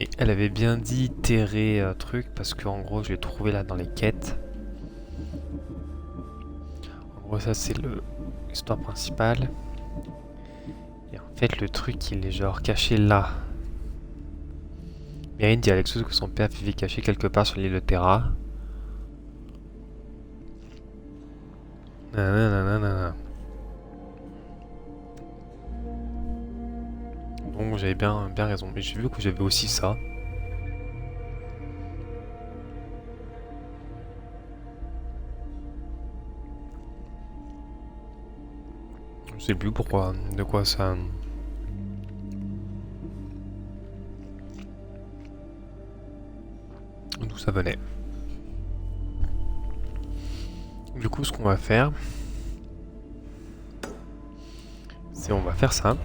Et elle avait bien dit terrer truc parce qu'en gros je l'ai trouvé là dans les quêtes. En gros ça c'est l'histoire principale. Et en fait le truc il est genre caché là. Myrine dit à Alexos que son père vivait caché quelque part sur l'île de Terra. Nanana. Donc j'avais bien raison. Mais j'ai vu que j'avais aussi ça. Je sais plus pourquoi, de quoi ça... D'où ça venait. Du coup, ce qu'on va faire, c'est on va faire ça.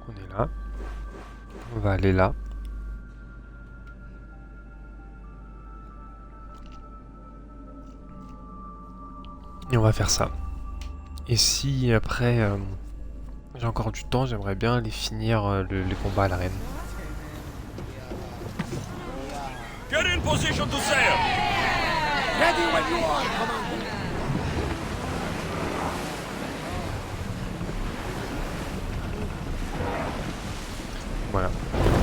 On est là. On va aller là. Et on va faire ça. Et si après j'ai encore du temps, j'aimerais bien aller finir les combats à l'arène. Get in position to sail! Ready when you are, Commander. Voilà.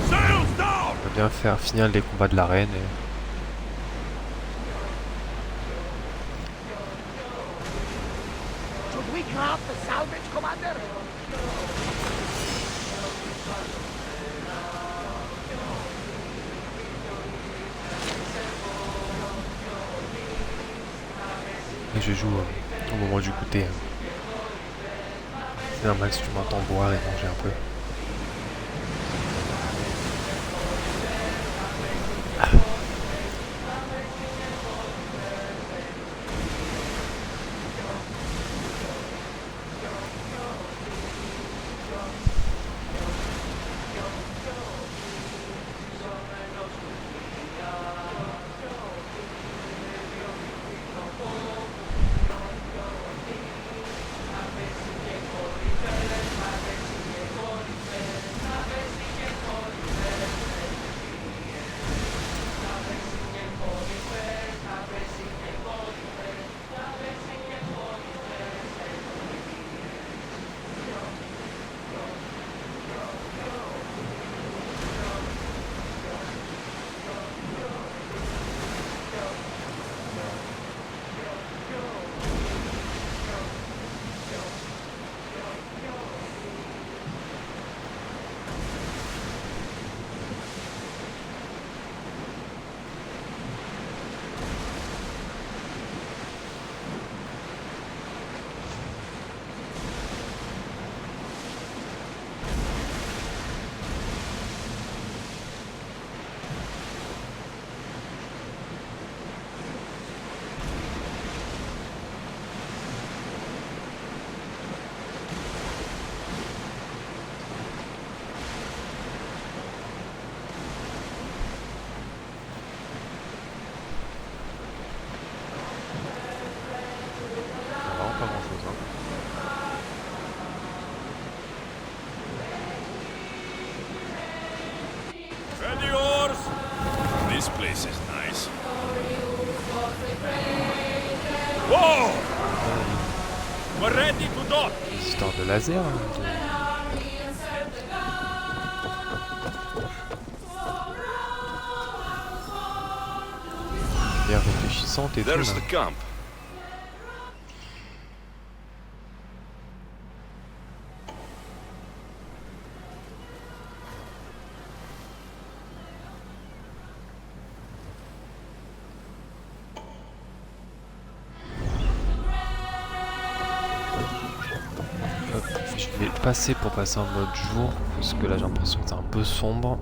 Sails down! On va bien faire finir les combats de l'arène. Et... Should we craft the salvage, Commander? Et je joue au moment du goûter. C'est normal si tu m'entends boire et manger un peu. Pas grand chose. Ready oars! This place is nice. Whoa! We're ready to dock! Des histoires de laser. Bien réfléchissante et tout. There's Là. the camp. Je vais passer pour passer en mode jour, parce que là j'ai l'impression que c'est un peu sombre.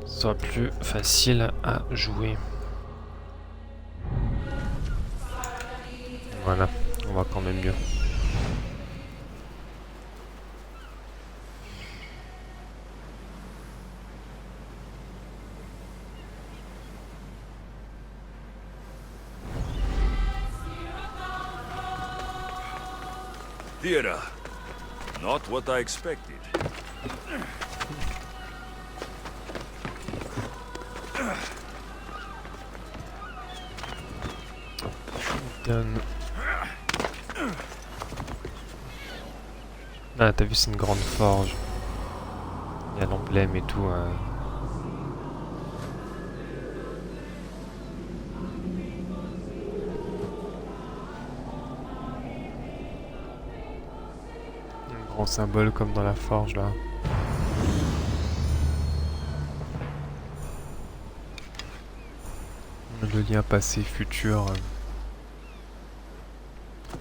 Ce sera plus facile à jouer. Voilà, on va quand même mieux. Theater. Not what I expected. Donne. Ah, t'as vu, c'est une grande forge. Il y a l'emblème et tout. Un grand symbole comme dans la forge là. Le lien passé-futur.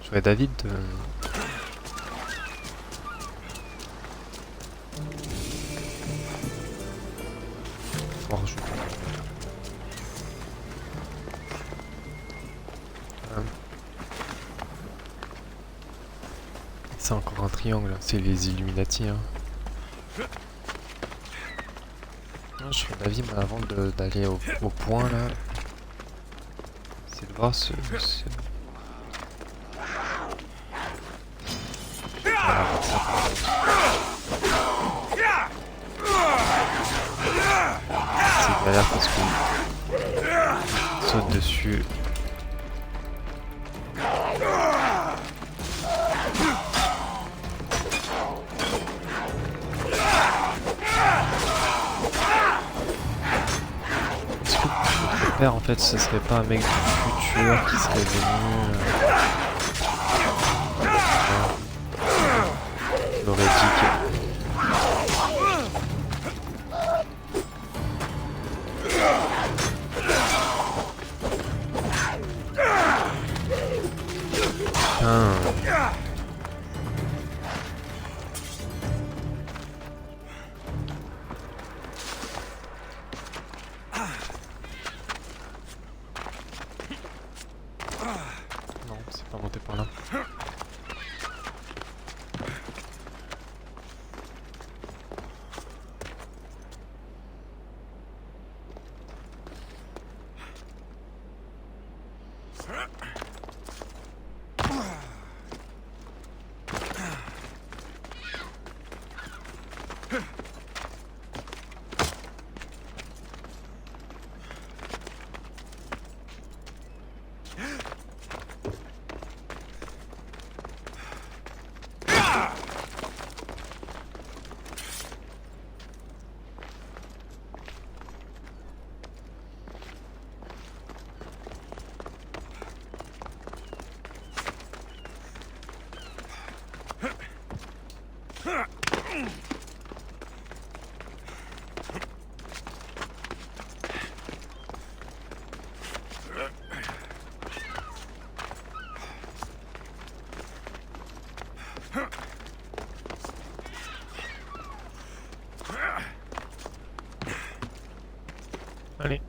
Je vois David. Forge. C'est encore un triangle, c'est les Illuminati. Hein. Je suis d'avis, mais avant d'aller au point là, c'est de voir ce... Voilà, c'est galère parce que saute dessus. En fait, ce serait pas un mec du futur qui serait venu. Il aurait dit que. Non, c'est pas monté par là. Allez.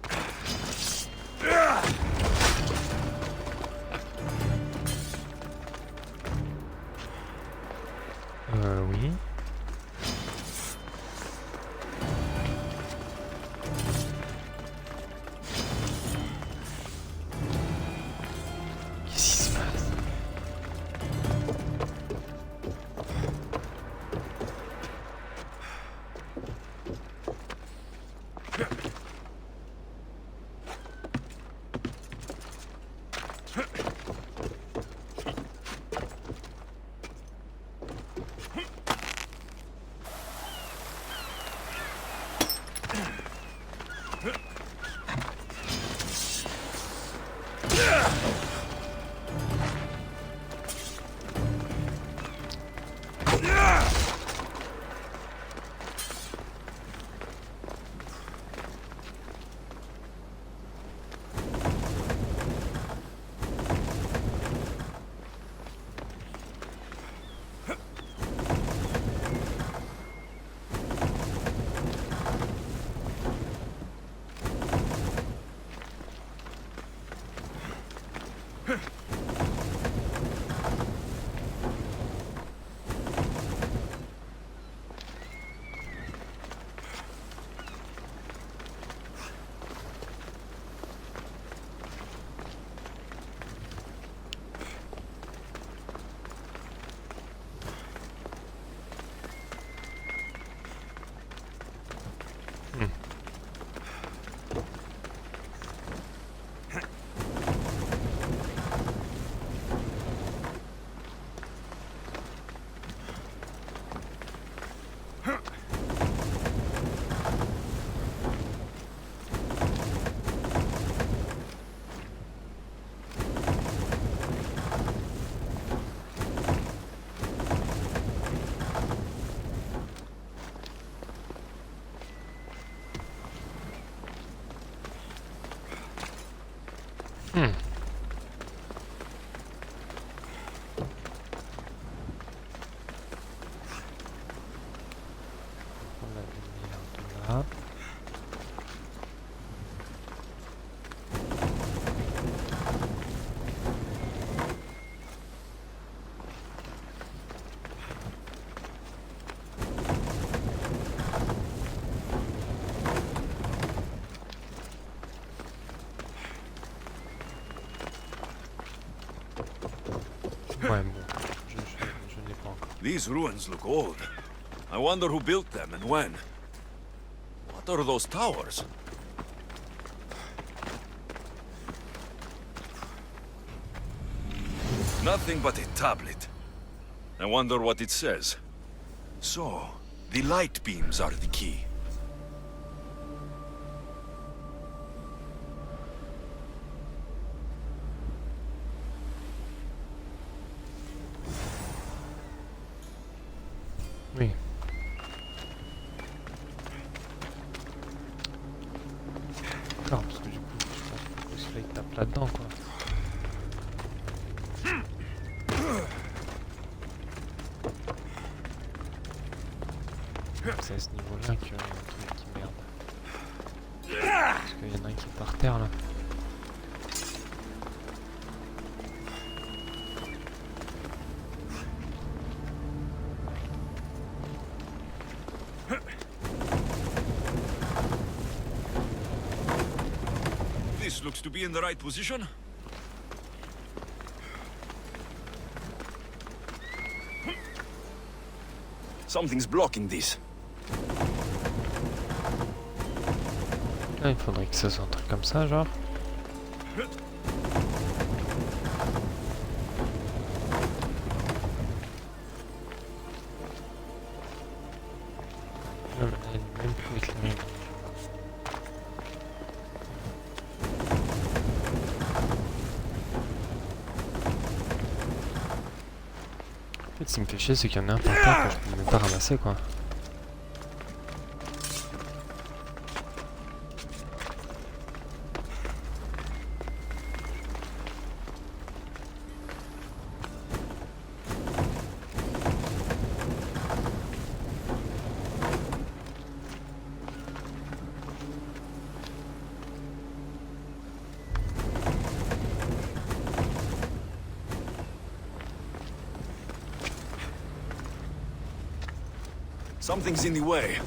Oui. Qu'est-ce qui se passe? Hmm. On a mis là, là. Ouais, bon, je n'ai pas encore. These ruins look old. I wonder who built them and when. What are those towers? Nothing but a tablet. I wonder what it says. So, the light beams are the key. Oui. D'accord, parce que du coup, je pense qu'il faut que le soleil tape là-dedans, quoi. C'est à ce niveau-là qu'il y a un truc qui merde. Parce qu'il y en a un qui est par terre, là. This looks to be in the right position. Something's blocking this. Là, il faudrait que ça soit un truc comme ça, genre. Non, mais elle est même plus éclairée. En fait, ce qui me fait chier, c'est qu'il y en a un par terre que je peux même pas ramasser, quoi. Something's in the way.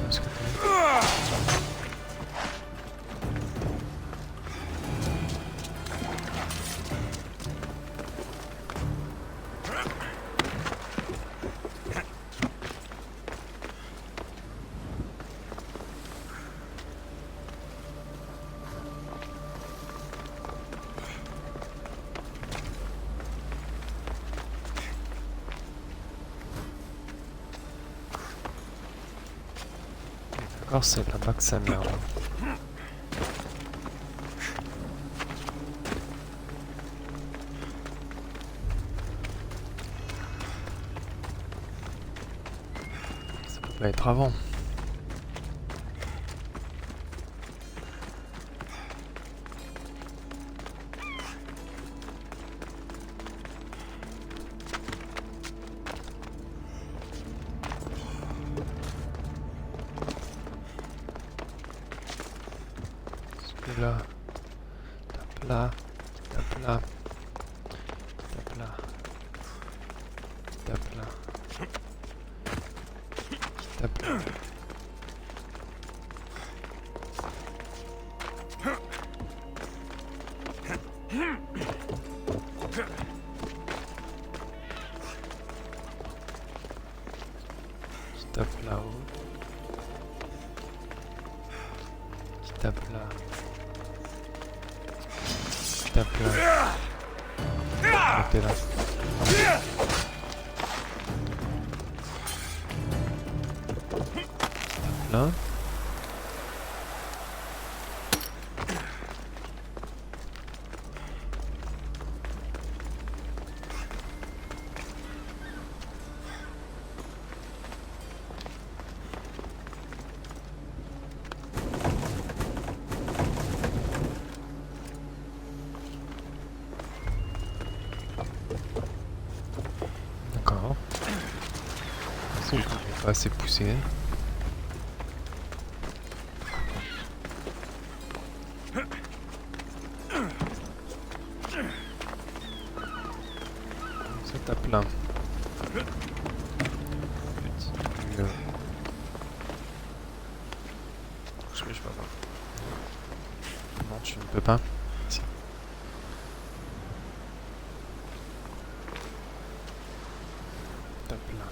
Parce que d'accord, c'est là-bas que ça merde. Ça peut pas être avant. Là, tape là, tape là, tape là, tape là, tape là. tape là. Taper là. Là. D'accord. Je ne vais pas assez poussé. Ça tape là. Petit mur. Je peux pas. Non, tu ne peux pas. Si. Tape là.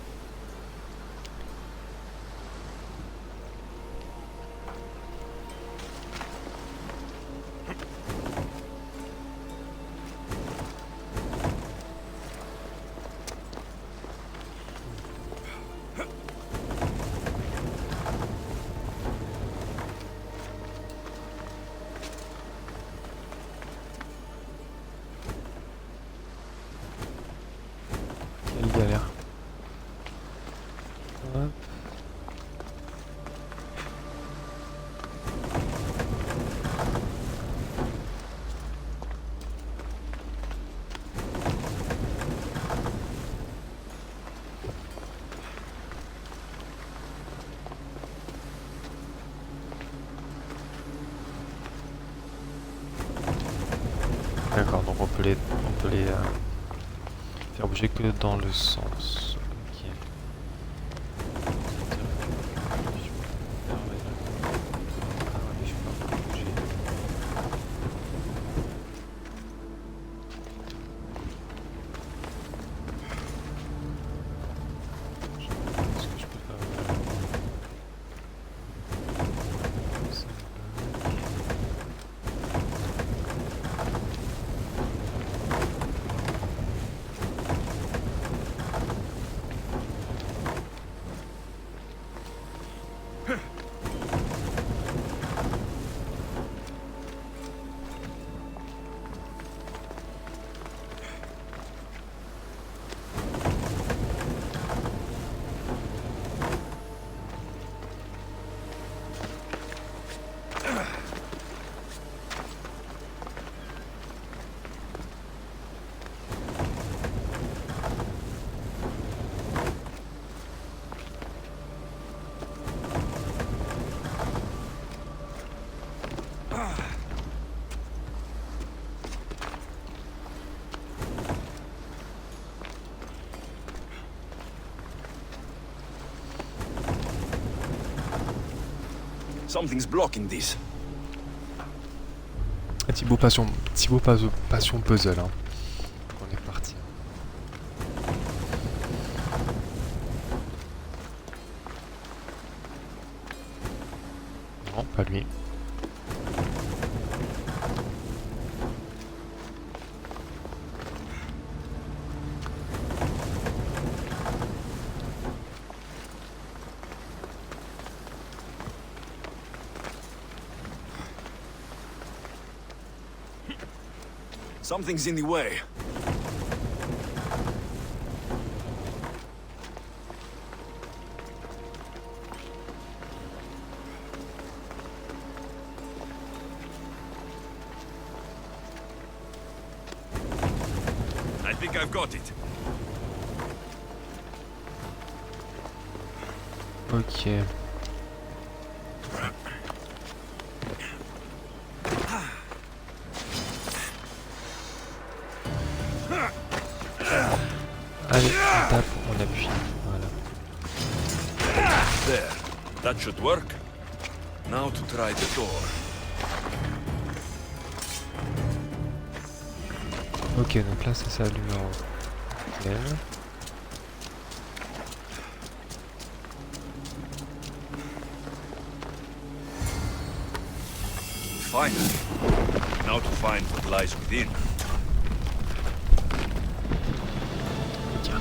Quelle galère. Hop. D'accord, donc on peut les faire bouger que dans le sens. Ok. Est-ce que je peux faire Something's blocking this. Thibaut passion puzzle. Hein. On est parti. Non, pas lui. Something's in the way. I think I've got it. Ok. Allez, on tape, on appuie. Voilà. There. That should work. Now to try the door. Ok, donc là ça s'allume en nickel. Finally. Now to find what lies within. Tiens.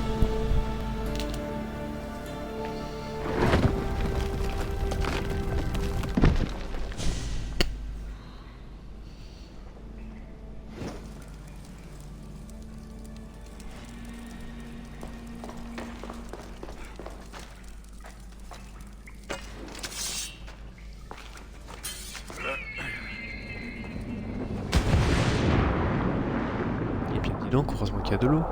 Et bien dis donc, heureusement qu'il y a de l'eau.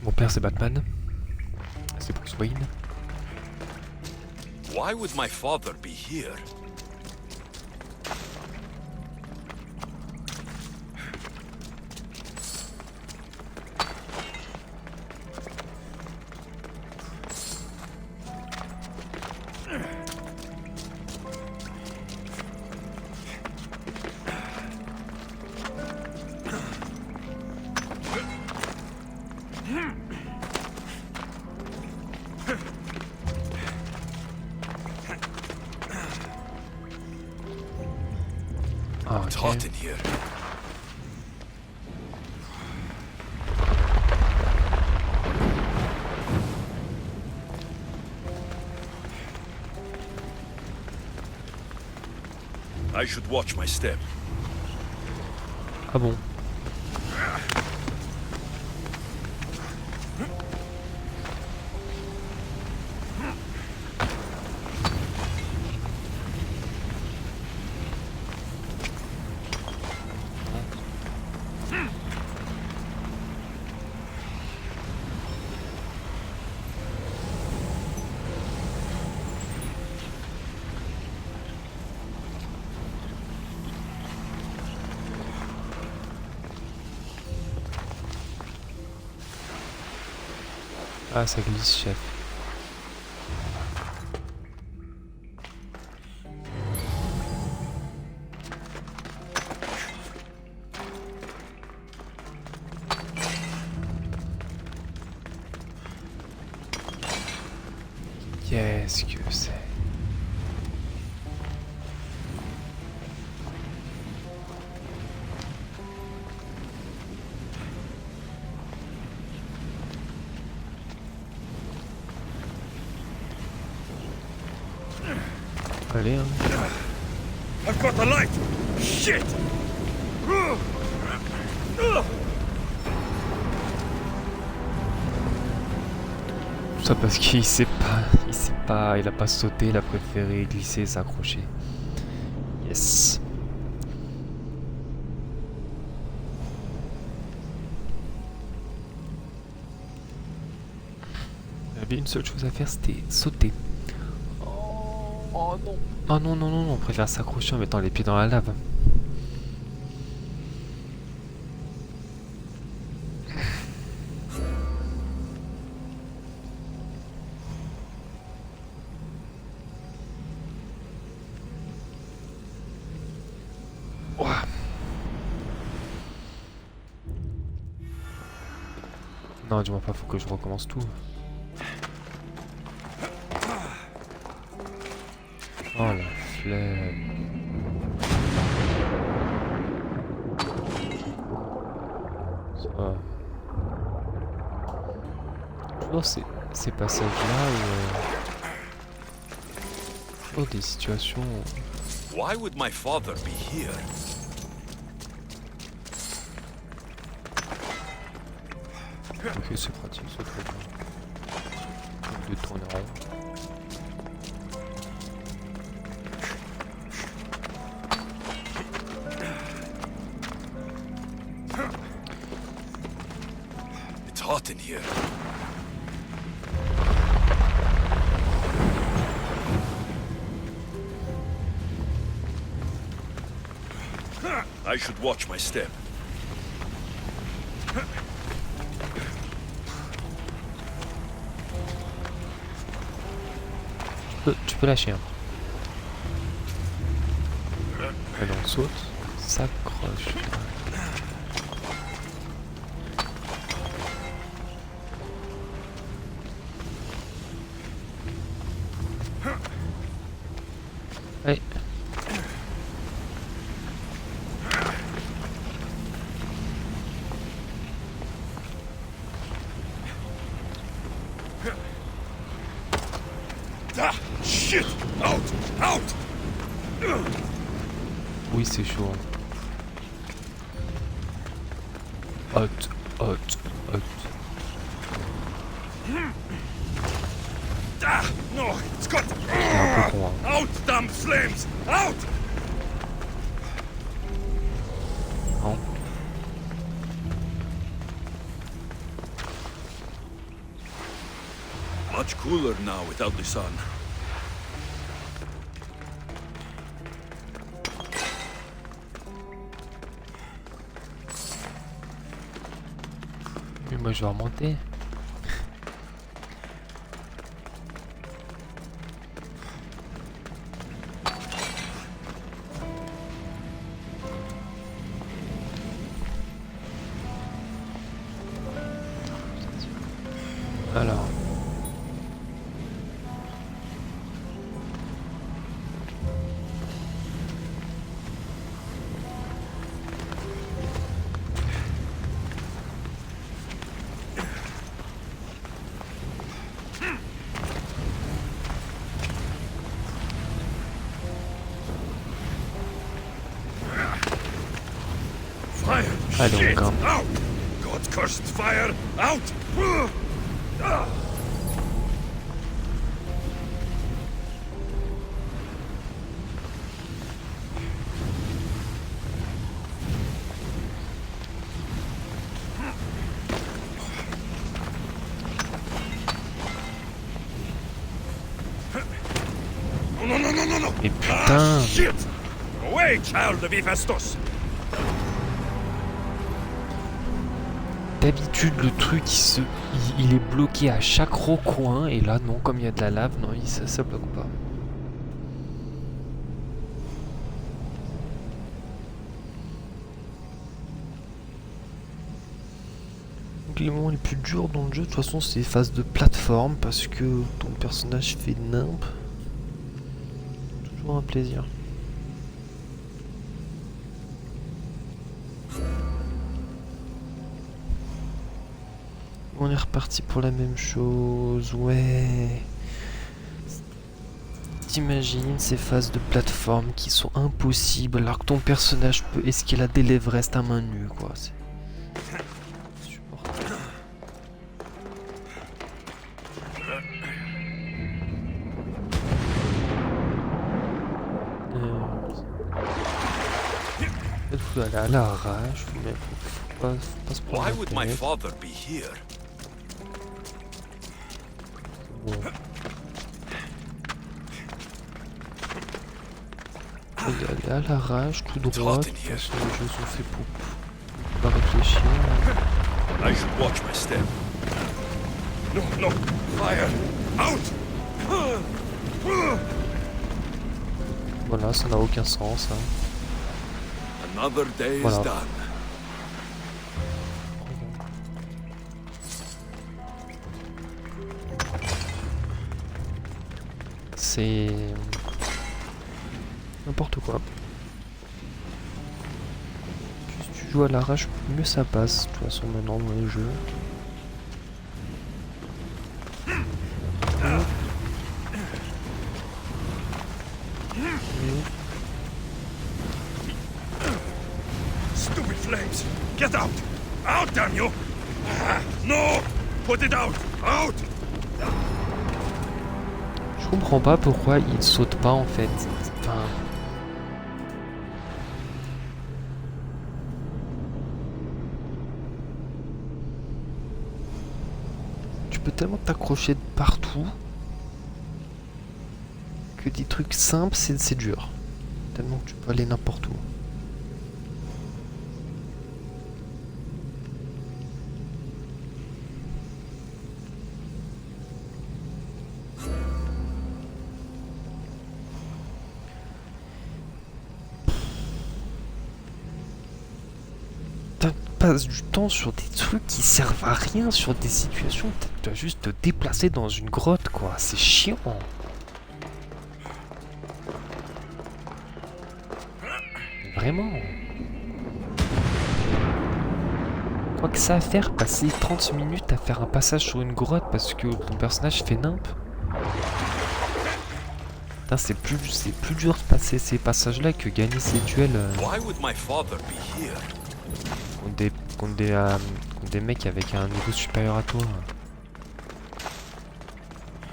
Mon père c'est Batman. C'est Bruce Wayne. Why would my father be here? Ah, It's ok. hot in here. I should watch my step. Ah bon. Ah, ça glisse, chef. Qu'est-ce que c'est? Allez, hein. I've got the light! Shit! Tout ça parce qu'il il a pas sauté, il a préféré glisser et s'accrocher. Yes. Il y avait une seule chose à faire, c'était sauter. Oh non. Ah non, non, non, non, on préfère s'accrocher en mettant les pieds dans la lave. Ouah. Non, dis-moi pas, faut que je recommence tout. Oh la flemme. Ça va. Toujours ces passages-là où... des situations... Why would my father be here? Ok, c'est pratique, c'est très bien. De tourner en rond. It's hot in here. I should watch my step. Tu peux lâcher, hein. Et on saute, s'accroche. Ouais. Ah, shit! Out! Out! Oui, c'est chaud. Hot, hot, hot. Ah, no, it's got. C'est un peu con, hein. Out, damn flames! Out! Non. Much cooler now without the sun. Mais moi je vais remonter. Alors. Fire! Allez, on Shit! grimpe. Out! God cursed fire! Out! No, no, no, no, no! Mais Ah, putain! shit! Away, child of Hephaestus! D'habitude le truc il est bloqué à chaque recoin et là non, comme il y a de la lave, non, ça bloque pas. Donc les moments les plus durs dans le jeu de toute façon c'est les phases de plateforme parce que ton personnage fait nimp. Toujours un plaisir. On est reparti pour la même chose, ouais. T'imagines ces phases de plateforme qui sont impossibles alors que ton personnage peut escalader l'Everest à main nue, quoi. C'est insupportable. Il faut aller à l'arrache, mais faut pas se prendre Why la would my tête. father be here? Bon. Faut y aller à l'arrache, tout droit. De toute façon, les jeux sont faits pour pas réfléchir. I should watch my step. No, no, fire! Out! Voilà, ça n'a aucun sens. Hein. Another day Voilà. is done. C'est n'importe quoi. Plus tu joues à l'arrache, mieux ça passe. De toute façon, maintenant dans les jeux. Stupid flames! Get out! Out, damn you! Ah, no! Put it out! Out! Je comprends pas pourquoi il saute pas en fait. Enfin. Tu peux tellement t'accrocher de partout que des trucs simples c'est dur. Tellement que tu peux aller n'importe où. passes du temps sur des trucs qui servent à rien, sur des situations où tu dois juste te déplacer dans une grotte, quoi. C'est chiant. Vraiment. Quoi que ça à faire, passer 30 minutes à faire un passage sur une grotte parce que ton personnage fait nimp. Putain, c'est plus dur de passer ces passages-là que gagner ces duels Why would my father be here? contre des mecs avec un niveau supérieur à toi.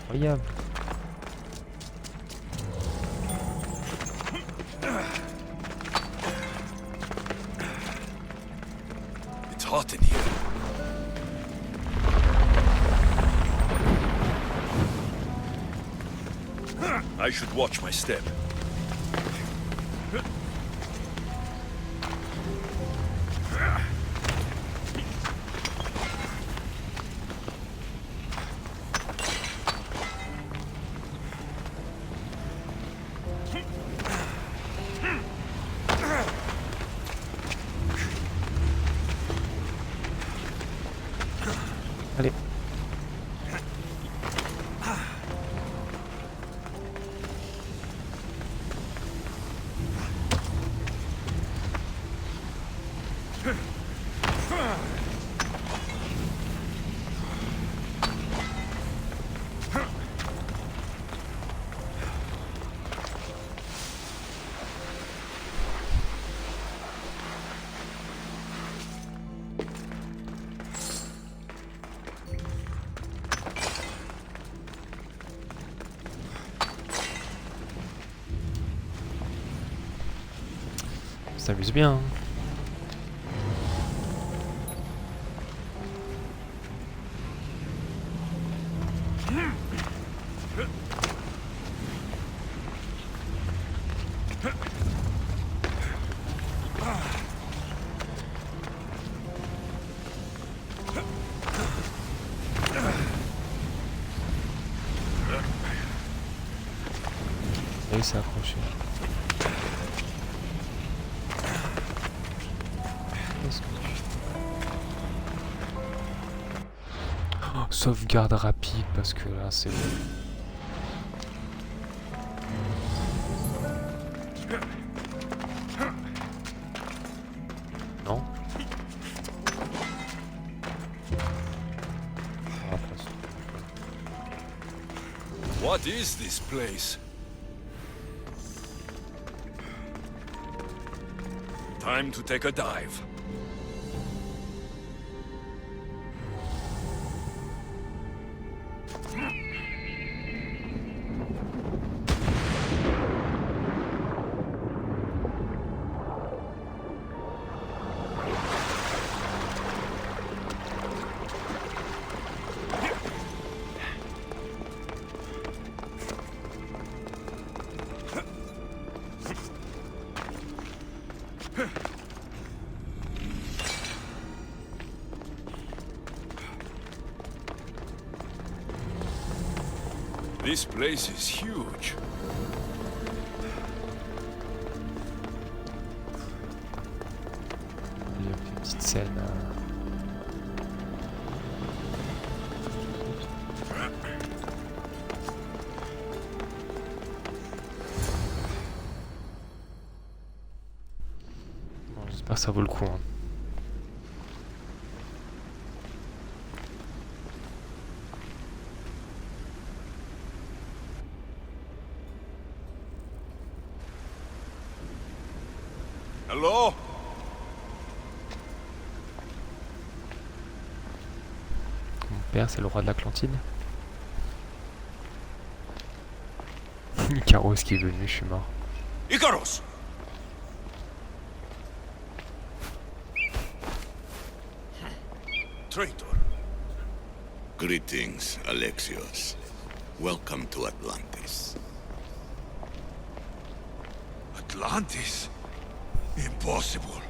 Incroyable. It's hot in here. I should watch my step. Allez. On s'amuse bien. Hein. Et c'est accroché. Qu'est-ce que tu fais? Oh, sauvegarde rapide parce que là c'est bon. Non. What is this place? Time to take a dive. This place is huge. Il y a une petite scène. Bon, j'espère que ça vaut le coup. Hein. Hello? Mon père, c'est le roi de l'Atlantide. Icaros qui est venu, je suis mort. Icaros! Traitor. Greetings, Alexios. Welcome to Atlantis. Atlantis? Impossible.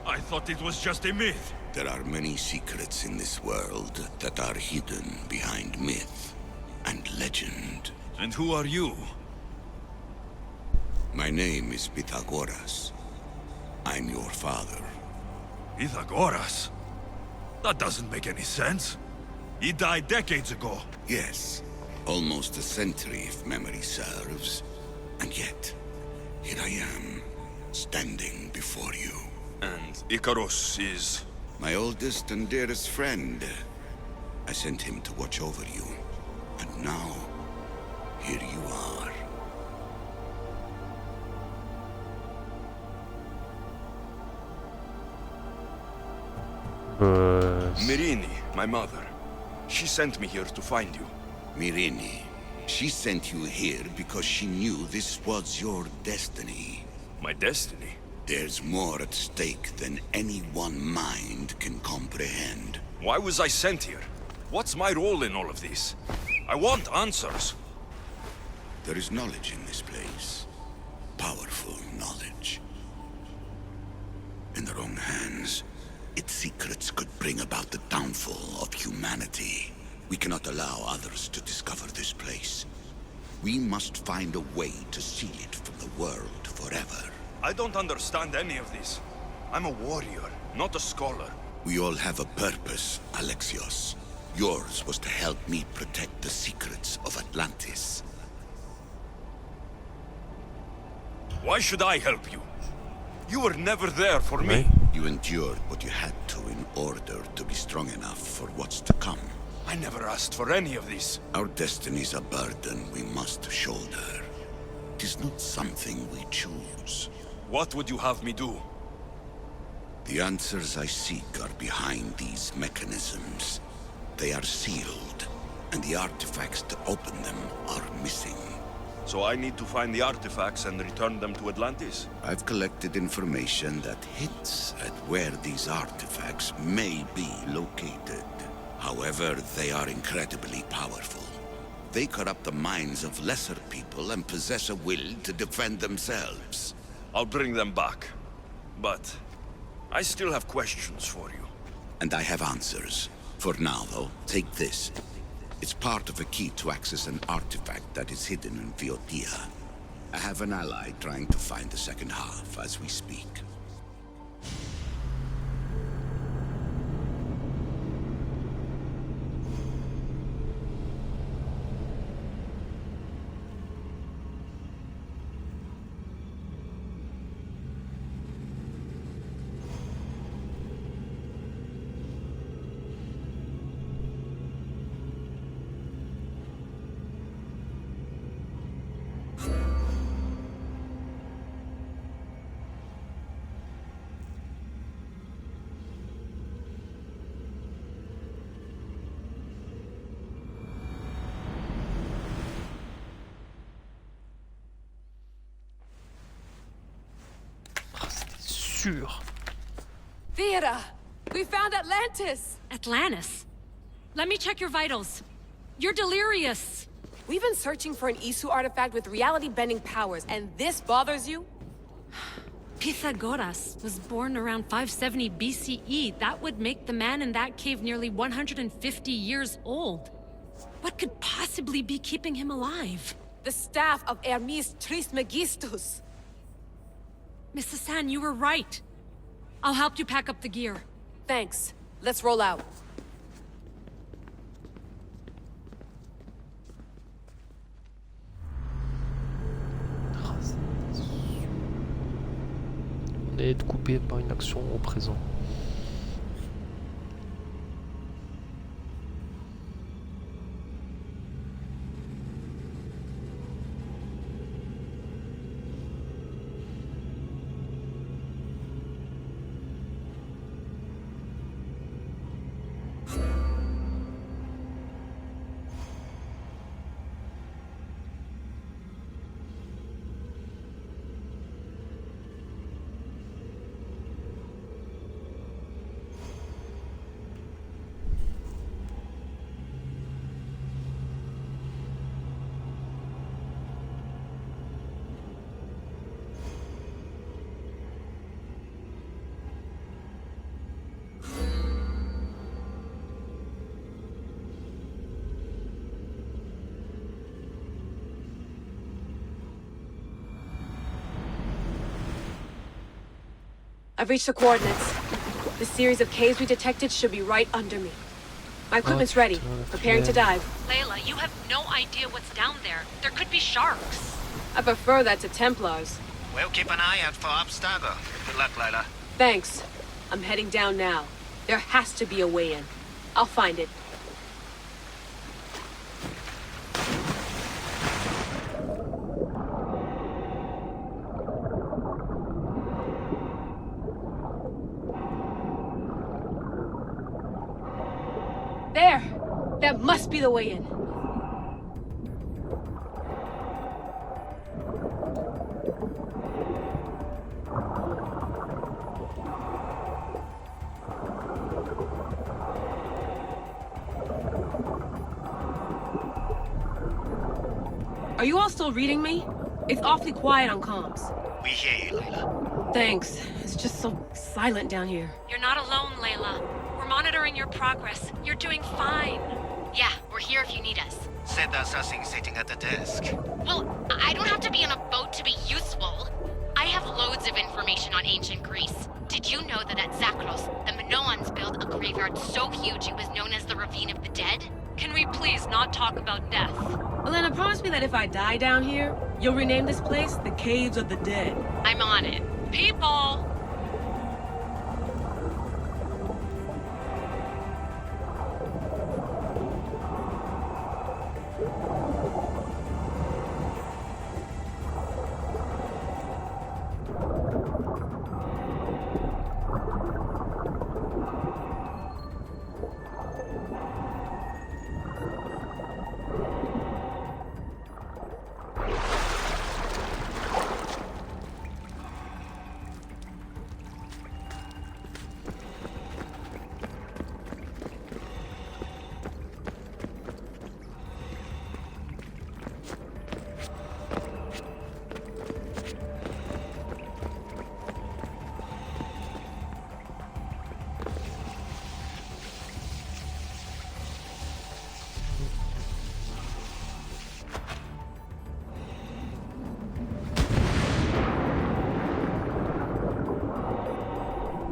I thought it was just a myth. There are many secrets in this world that are hidden behind myth and legend. And who are you? My name is Pythagoras. I'm your father. Pythagoras? That doesn't make any sense. He died decades ago. Yes, almost a century if memory serves. And yet, here I am, standing before you. And Icarus is... My oldest and dearest friend. I sent him to watch over you. And now, here you are. Mirini, my mother. She sent me here to find you. Mirini, she sent you here because she knew this was your destiny. My destiny? There's more at stake than any one mind can comprehend. Why was I sent here? What's my role in all of this? I want answers. There is knowledge in this place. Powerful knowledge. In the wrong hands, its secrets could bring about the downfall of humanity. We cannot allow others to discover this place. We must find a way to seal it from the world forever. I don't understand any of this. I'm a warrior, not a scholar. We all have a purpose, Alexios. Yours was to help me protect the secrets of Atlantis. Why should I help you? You were never there for me. You endured what you had to in order to be strong enough for what's to come. I never asked for any of this. Our destiny's a burden we must shoulder. It is not something we choose. What would you have me do? The answers I seek are behind these mechanisms. They are sealed, and the artifacts to open them are missing. So I need to find the artifacts and return them to Atlantis? I've collected information that hints at where these artifacts may be located. However, they are incredibly powerful. They corrupt the minds of lesser people and possess a will to defend themselves. I'll bring them back. But I still have questions for you. And I have answers. For now, though, take this. It's part of a key to access an artifact that is hidden in Viotia. I have an ally trying to find the second half as we speak. Sûr. Theata! We found Atlantis! Atlantis? Let me check your vitals. You're delirious. We've been searching for an Isu artifact with reality-bending powers, and this bothers you? Pythagoras was born around 570 BCE. That would make the man in that cave nearly 150 years old. What could possibly be keeping him alive? The staff of Hermes Trismegistus! Mrs. San, you were right. I'll help you pack up the gear. Thanks. Let's roll out. On est coupé par une action au présent. I've reached the coordinates. The series of caves we detected should be right under me. My equipment's ready. Preparing to dive. Layla, you have no idea what's down there. There could be sharks. I prefer that to Templars. We'll keep an eye out for Abstergo. Good luck, Layla. Thanks. I'm heading down now. There has to be a way in. I'll find it. There! That must be the way in. Are you all still reading me? It's awfully quiet on comms. We hear you, Layla. Thanks. It's just so silent down here. You're not alone, Layla. We're monitoring your progress. You're doing fine. Yeah, we're here if you need us. Said that assassin sitting at the desk. Well, I don't have to be on a boat to be useful. I have loads of information on ancient Greece. Did you know that at Zakros, the Minoans built a graveyard so huge it was known as the Ravine of the Dead? Can we please not talk about death? Elena, promise me that if I die down here, you'll rename this place the Caves of the Dead. I'm on it. People!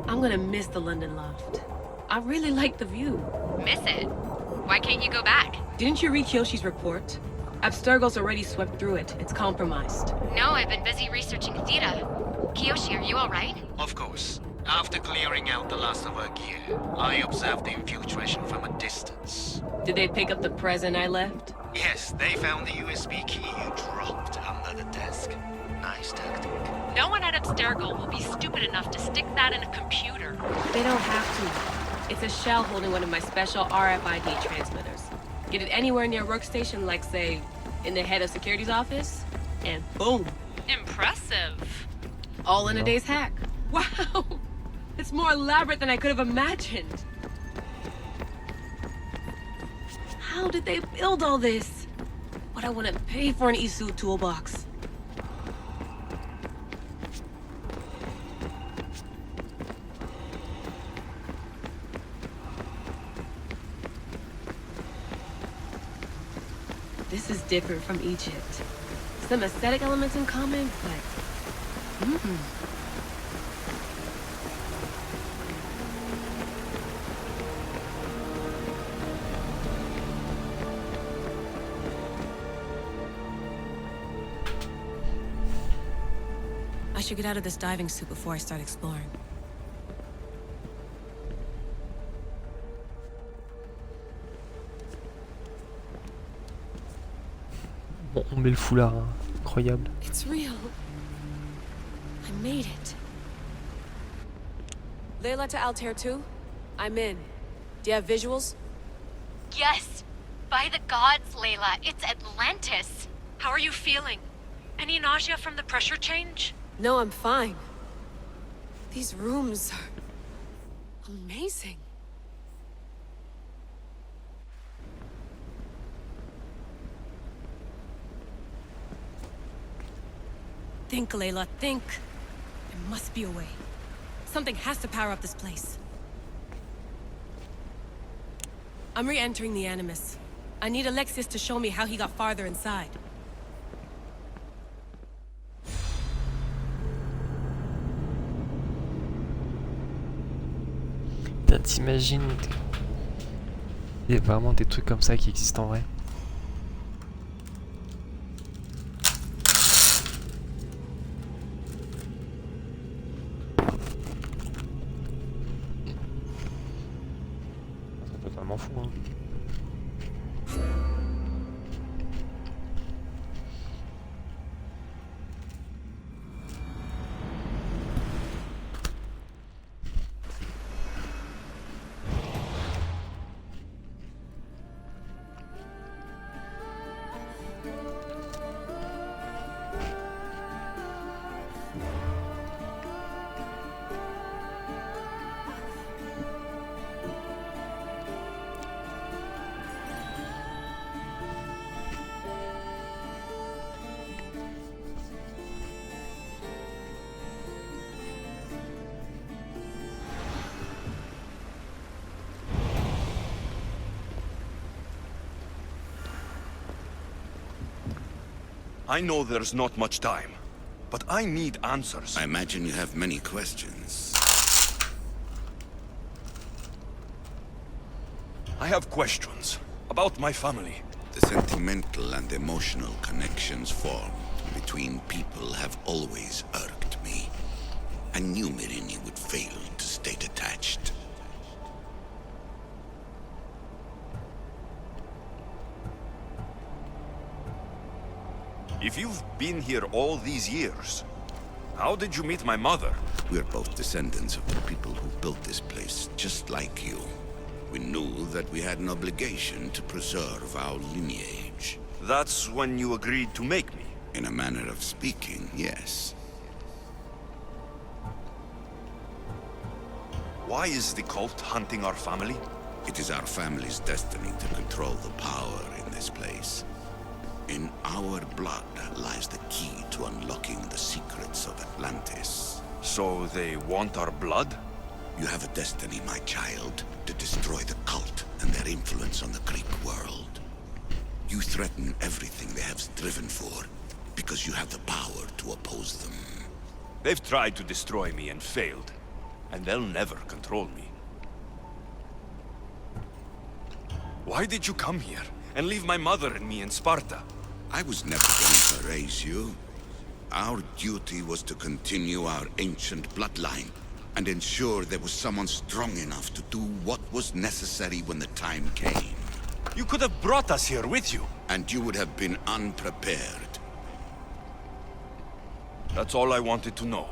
I'm gonna miss the London loft. I really like the view. Miss it? Why can't you go back? Didn't you read Kyoshi's report? Abstergo's already swept through it. It's compromised. No, I've been busy researching Theta. Kiyoshi, are you alright? Of course. After clearing out the last of our gear, I observed the infiltration from a distance. Did they pick up the present I left? Yes, they found the USB key you dropped under the desk. Nice tactic. No one at Abstergo will be stupid enough to stick that in a computer. They don't have to. It's a shell holding one of my special RFID transmitters. Get it anywhere near a workstation, like, say, in the head of security's office, and boom. Impressive. All in a day's hack. Wow! It's more elaborate than I could have imagined. How did they build all this? What I wouldn't pay for an Isu toolbox. This is different from Egypt. Some aesthetic elements in common, but... I should get out of this diving suit before I start exploring. Bon, on met le foulard, hein. Incroyable. It's real. I made it. Layla to Altair 2? I'm in. Do you have visuals? Yes! By the gods, Layla, it's Atlantis! How are you feeling? Any nausea from the pressure change? No, I'm fine. These rooms are... amazing. Think, Layla, think. There must be a way. Something has to power up this place. I'm re-entering the Animus. I need Alexis to show me how he got farther inside. Putain, t'imagines? Il y a vraiment des trucs comme ça qui existent en vrai. C'est totalement fou, hein. I know there's not much time, but I need answers. I imagine you have many questions. I have questions about my family. The sentimental and emotional connections formed between people have always irked me. I knew Mirini would fail to stay detached. If you've been here all these years, how did you meet my mother? We're both descendants of the people who built this place, just like you. We knew that we had an obligation to preserve our lineage. That's when you agreed to make me. In a manner of speaking, yes. Why is the cult hunting our family? It is our family's destiny to control the power in this place. In our blood lies the key to unlocking the secrets of Atlantis. So they want our blood? You have a destiny, my child, to destroy the cult and their influence on the Greek world. You threaten everything they have striven for, because you have the power to oppose them. They've tried to destroy me and failed, and they'll never control me. Why did you come here and leave my mother and me in Sparta? I was never going to raise you. Our duty was to continue our ancient bloodline and ensure there was someone strong enough to do what was necessary when the time came. You could have brought us here with you. And you would have been unprepared. That's all I wanted to know.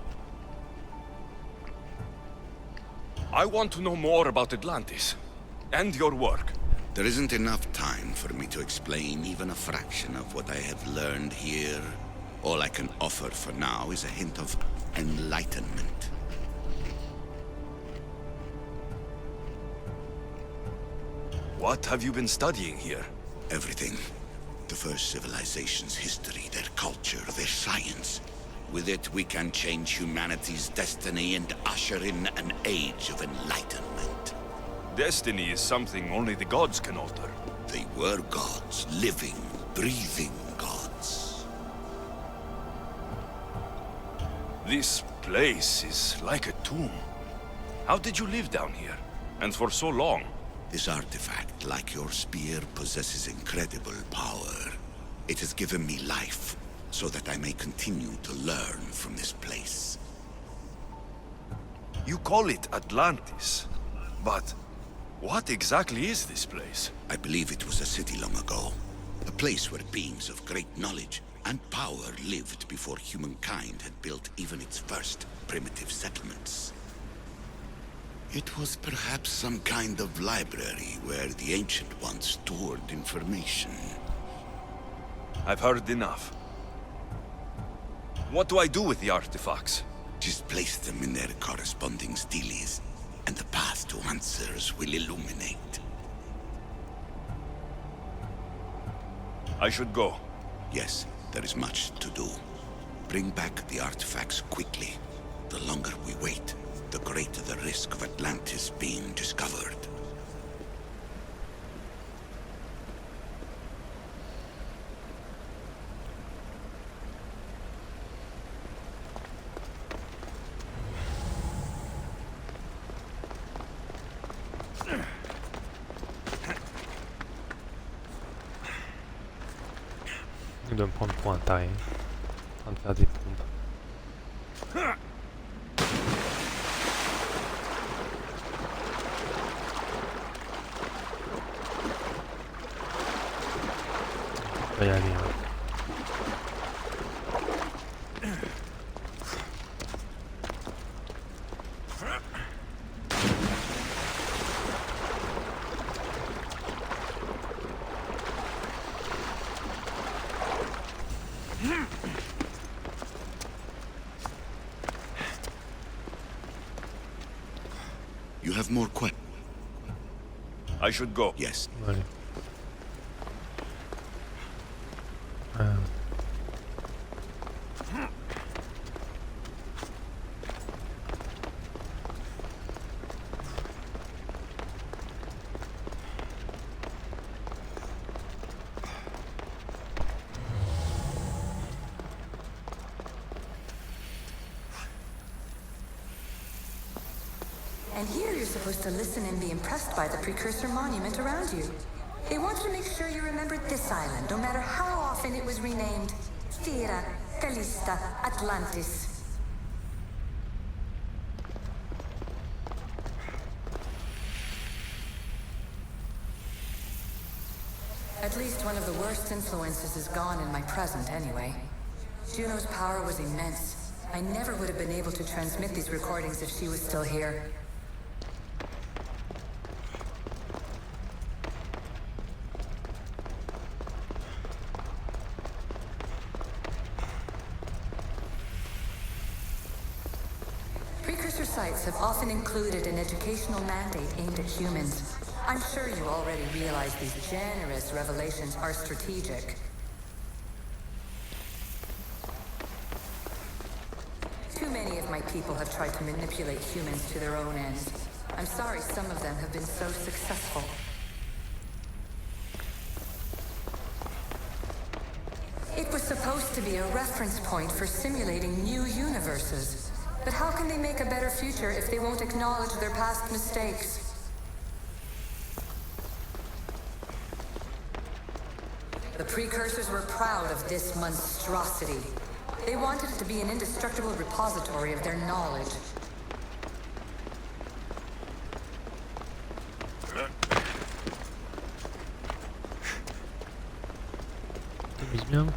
I want to know more about Atlantis and your work. There isn't enough time for me to explain even a fraction of what I have learned here. All I can offer for now is a hint of enlightenment. What have you been studying here? Everything. The first civilization's history, their culture, their science. With it, we can change humanity's destiny and usher in an age of enlightenment. Destiny is something only the gods can alter. They were gods, living, breathing gods. This place is like a tomb. How did you live down here? And for so long? This artifact, like your spear, possesses incredible power. It has given me life, so that I may continue to learn from this place. You call it Atlantis, but what exactly is this place? I believe it was a city long ago. A place where beings of great knowledge and power lived before humankind had built even its first primitive settlements. It was perhaps some kind of library where the Ancient Ones stored information. I've heard enough. What do I do with the artifacts? Just place them in their corresponding steles, and the path to answers will illuminate. I should go. Yes, there is much to do. Bring back the artifacts quickly. The longer we wait, the greater the risk of Atlantis being discovered. de me prendre pour un taré. En train de faire des pompes. On va y aller. Hein. You have more questions? I should go. Yes. Allez. And here you're supposed to listen and be impressed by the precursor monument around you. They wanted to make sure you remembered this island, no matter how often it was renamed. Thera, Callista, Atlantis. At least one of the worst influences is gone in my present, anyway. Juno's power was immense. I never would have been able to transmit these recordings if she was still here. Precursor sites have often included an educational mandate aimed at humans. I'm sure you already realize these generous revelations are strategic. Too many of my people have tried to manipulate humans to their own ends. I'm sorry some of them have been so successful. It was supposed to be a reference point for simulating new universes. But how can they make a better future if they won't acknowledge their past mistakes? The precursors were proud of this monstrosity. They wanted it to be an indestructible repository of their knowledge. T'amuses bien.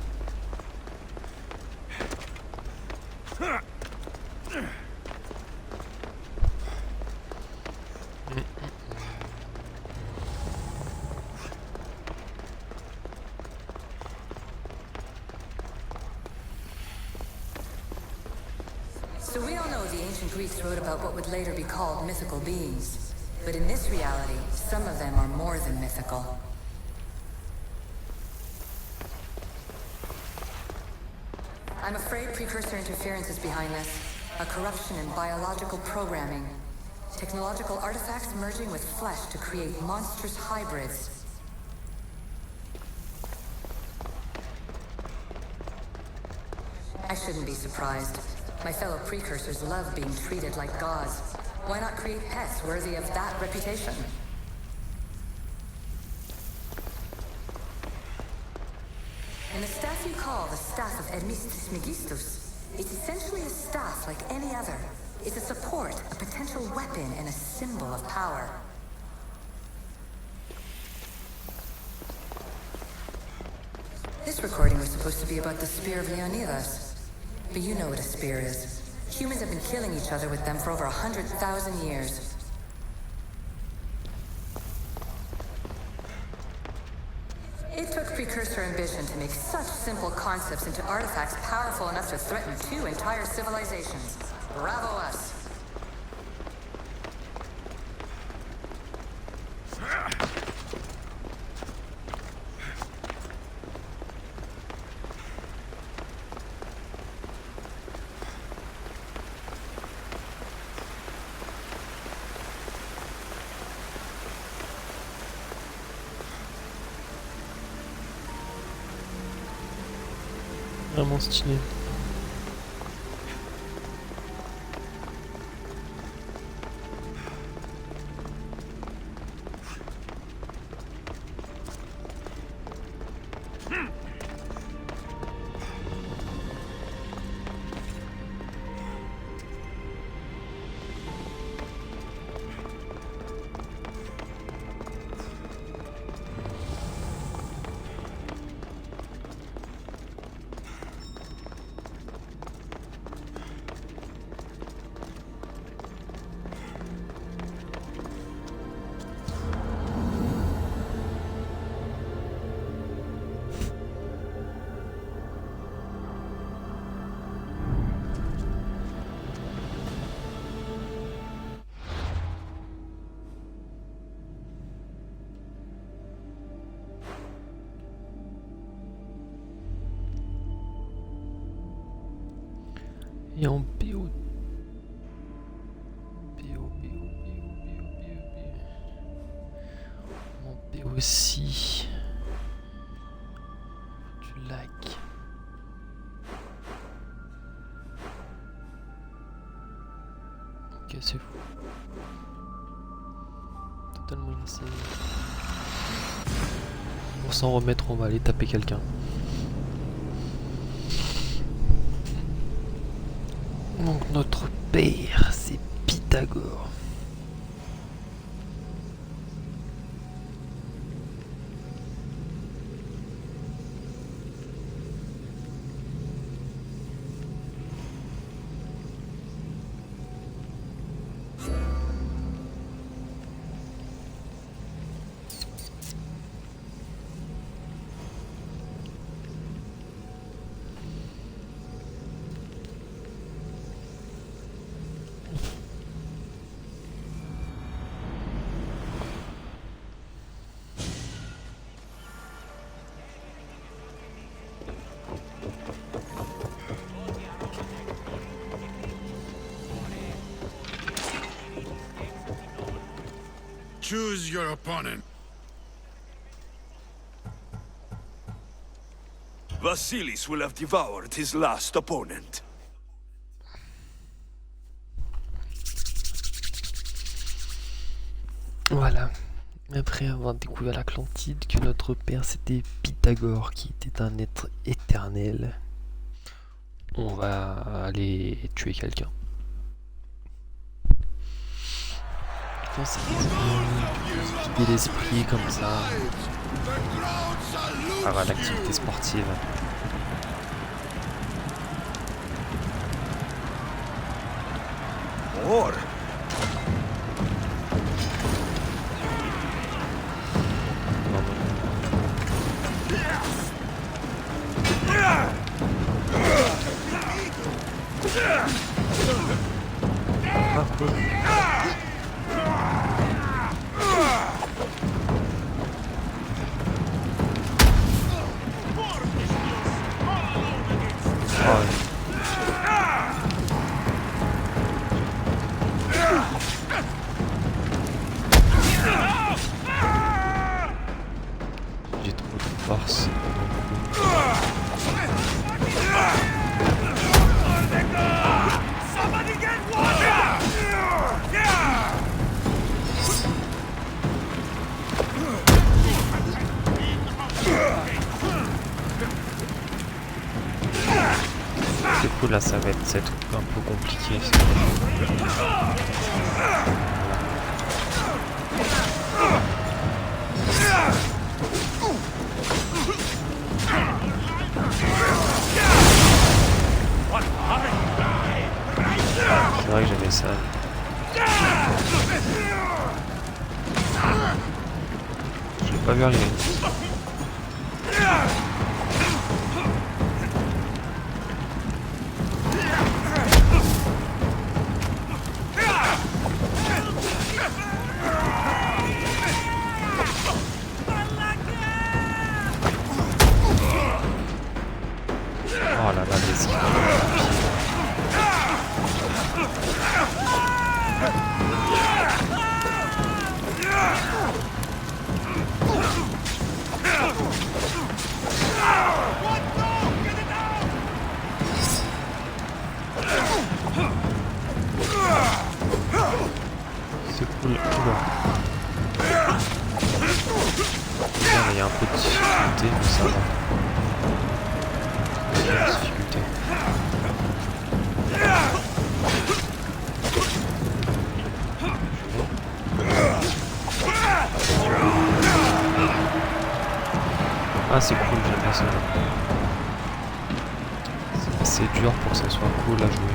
So we all know the ancient Greeks wrote about what would later be called mythical beings. But in this reality, some of them are more than mythical. I'm afraid precursor interference is behind this. A corruption in biological programming. Technological artifacts merging with flesh to create monstrous hybrids. I shouldn't be surprised. My fellow precursors love being treated like gods. Why not create pets worthy of that reputation? And the staff you call the Staff of Hermistus Megistus, it's essentially a staff like any other. It's a support, a potential weapon, and a symbol of power. This recording was supposed to be about the Spear of Leonidas. But you know what a spear is. Humans have been killing each other with them for over 100,000 years. It took precursor ambition to make such simple concepts into artifacts powerful enough to threaten 2 entire civilizations. Bravo us. Vraiment stylé. Et en BO. En BO aussi. Du lac. Ok, c'est fou. Totalement insane. Pour s'en remettre, on va aller taper quelqu'un. Donc notre père, c'est Pythagore. Choose your opponent. Vasilis will have devoured his last opponent. Voilà. Après avoir découvert l'Atlantide, que notre père c'était Pythagore, qui était un être éternel, on va aller tuer quelqu'un. Je pense que c'est vider l'esprit comme ça. Ah voilà, l'activité sportive. Or Ah, cool. Ah ouais. J'ai trop de force. Du coup là ça va être un peu compliqué. C'est vrai que j'avais ça. Je l'ai pas vu arriver. Oh là là, les skills. C'est cool. Oula. Il y a un peu de difficulté, mais ça va. Il y a une difficulté. Ah c'est cool, j'aime bien ça. C'est assez dur pour que ça soit cool à jouer.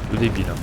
peu débile. Hein.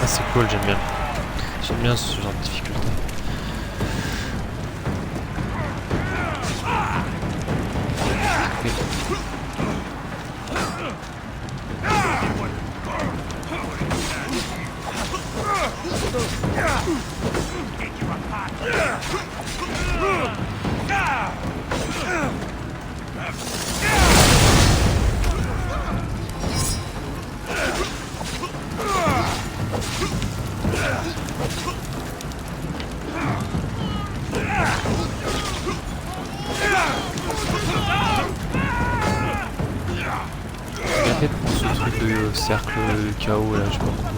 Ah c'est cool, j'aime bien. J'aime bien ce genre de difficulté. Arrête pour ce truc de cercle chaos là, je sais pas pourquoi.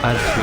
Ah, le feu.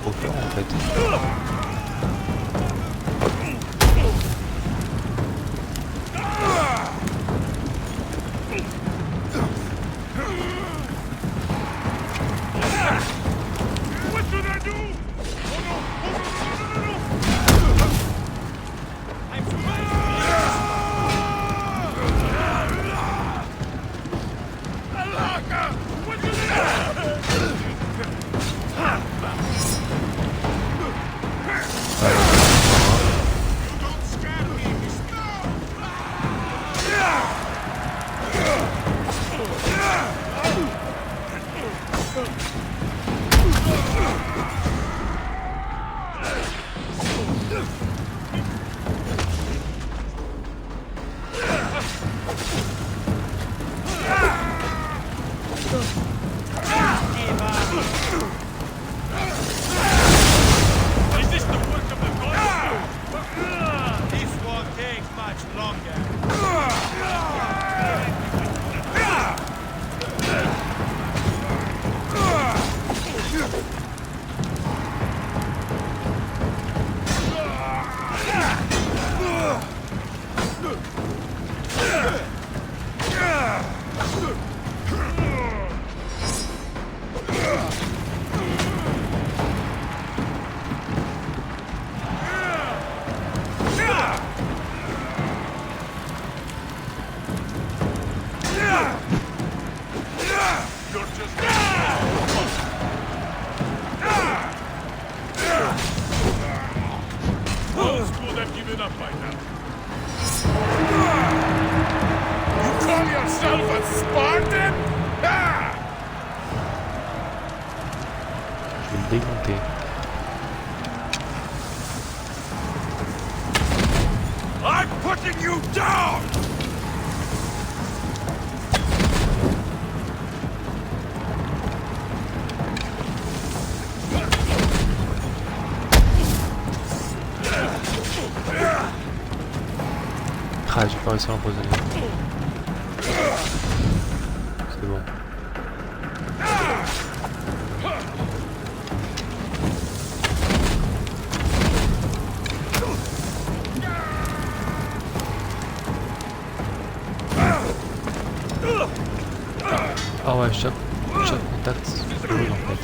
Trop fort en fait. Je vais le dégonter. I'm putting you down! Ah, j'ai pas réussi à l'empoisonner. C'est bon. Ah ouais, chaque contact c'est horrible en fait.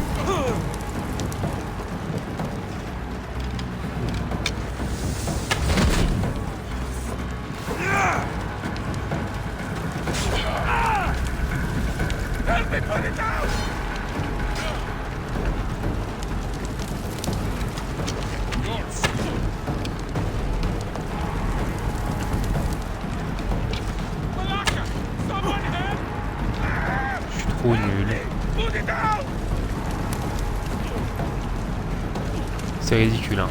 Help me put it down! Je suis trop nul. C'est ridicule hein.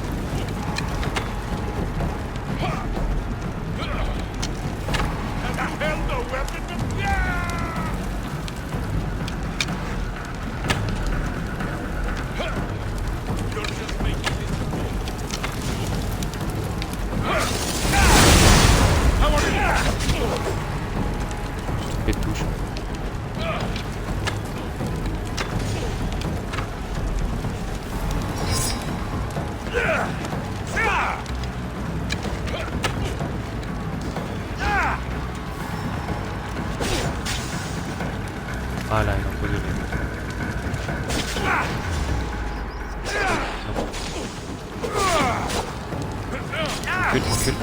Et touche. Ah là, il a empoisonné. Recule, recule.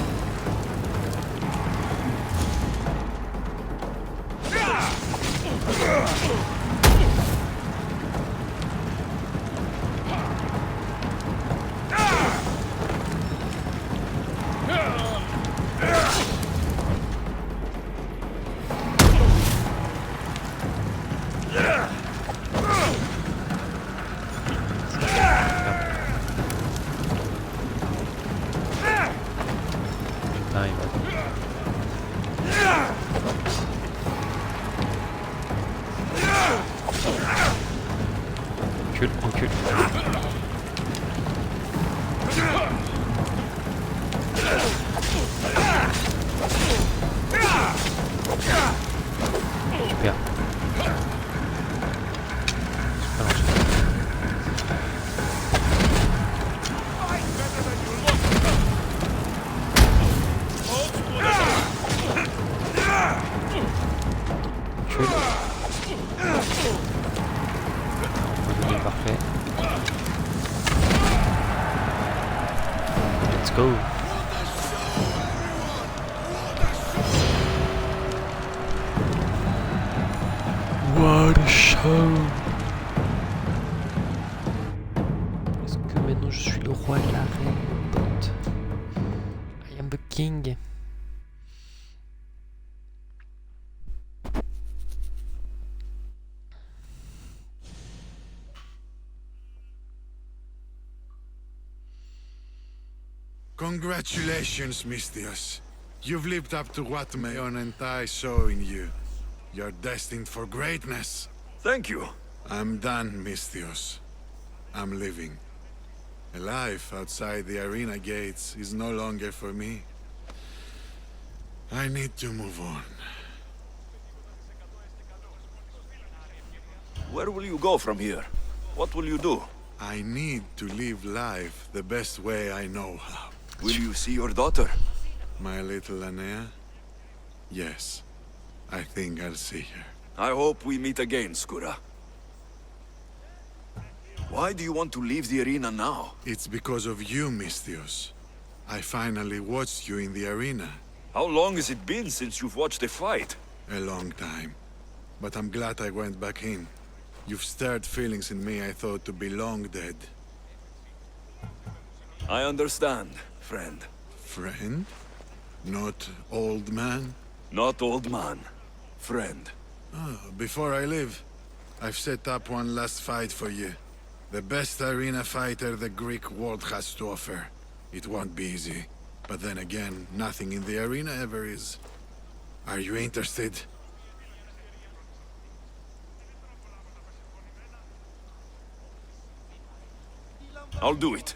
go. What a show. Est-ce que maintenant je suis le roi de l'arène, mon pote? I am the king. Congratulations, Mistios. You've lived up to what Mayon and I saw in you. You're destined for greatness. Thank you. I'm done, Mistios. I'm leaving. A life outside the arena gates is no longer for me. I need to move on. Where will you go from here? What will you do? I need to live life the best way I know how. Will you see your daughter? My little Anea? Yes. I think I'll see her. I hope we meet again, Skura. Why do you want to leave the arena now? It's because of you, Mistios. I finally watched you in the arena. How long has it been since you've watched a fight? A long time. But I'm glad I went back in. You've stirred feelings in me I thought to be long dead. I understand, friend. Friend? Not old man? Not old man. Friend. Oh, before I leave, I've set up one last fight for you. The best arena fighter the Greek world has to offer. It won't be easy. But then again, nothing in the arena ever is. Are you interested? I'll do it.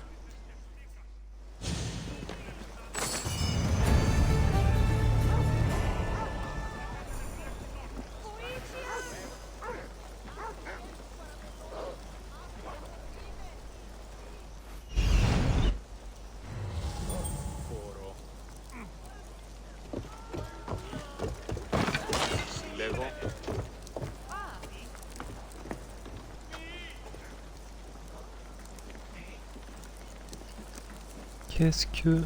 Qu'est-ce que...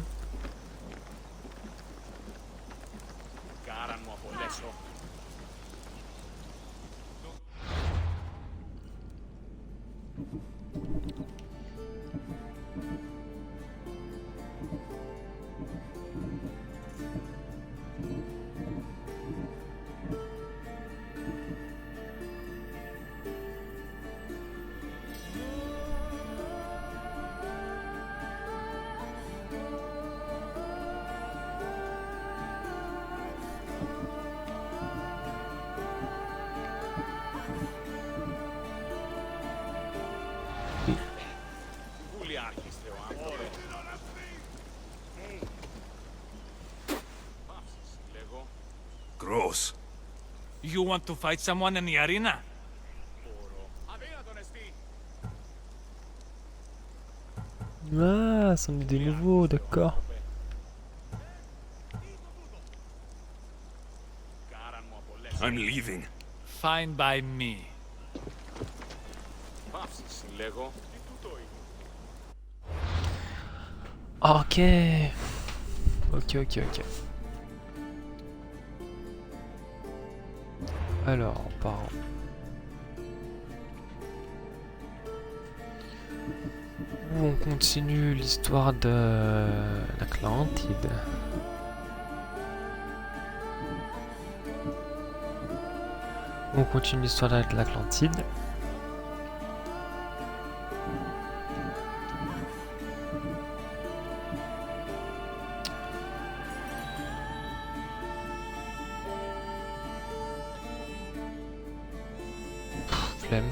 Gross. You want to fight someone in the arena? Ah, c'en est des nouveaux, d'accord. I'm leaving. Fine by me. Ok. Ok. Alors, on part. Où on continue l'histoire de l'Atlantide. On continue l'histoire de l'Atlantide. Flemme.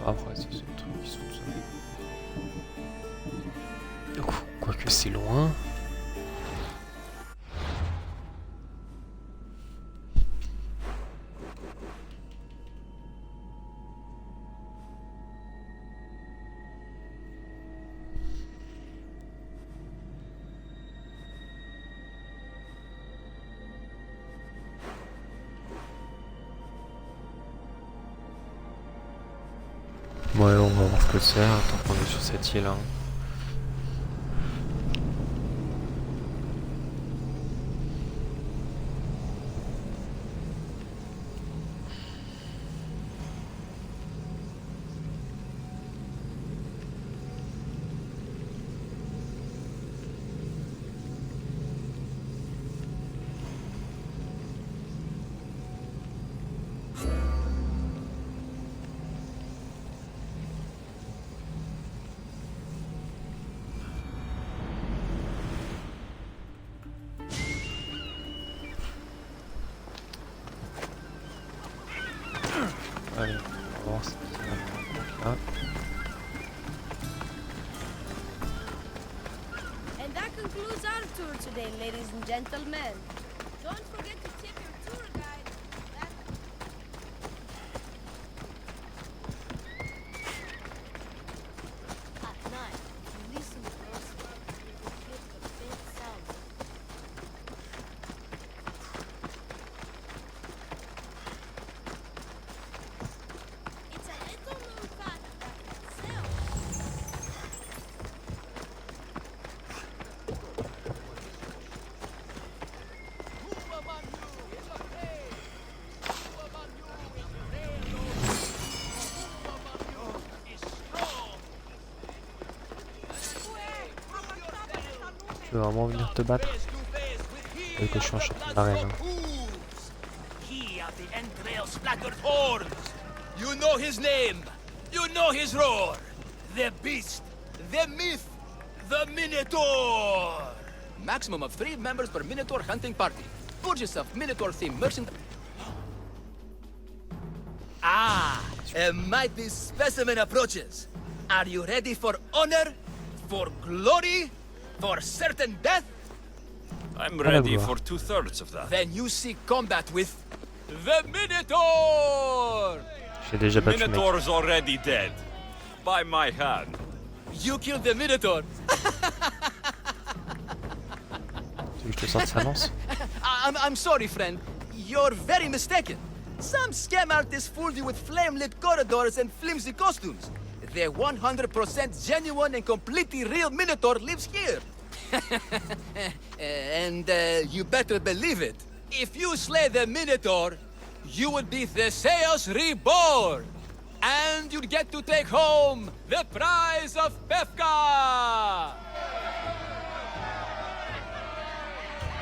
Après, c'est ce truc qui sont tout ça. Quoique c'est loin. Ouais, on va voir ce que c'est, tant qu'on est sur cette île. Hein. today, ladies and gentlemen. Don't forget to tip your tour guide. At night, if you listen closely, you will hear the faint sounds. It's a little known fact that itself. Tu veux vraiment venir te battre? Que je suis un champion d'arène. Hein. He of the entrail splattered horns. You know his name. You know his roar. The beast. The myth. The Minotaur. Maximum of 3 members per Minotaur hunting party. Purge yourself Minotaur-themed merchant. Ah, a mighty specimen approaches. Are you ready for honor? For glory? For certain death? I'm ready for 2/3 of that. Then you seek combat with the Minotaur! J'ai déjà battu le mec. Minotaur's already dead. By my hand. You killed the Minotaur. Tu veux que je te sorte sa lance? I'm sorry, friend. You're very mistaken. Some scam artists fooled you with flame-lit corridors and flimsy costumes. The 100% genuine and completely real Minotaur lives here. And you better believe it. If you slay the Minotaur, you would be Theseus reborn. And you'd get to take home the prize of Pefka!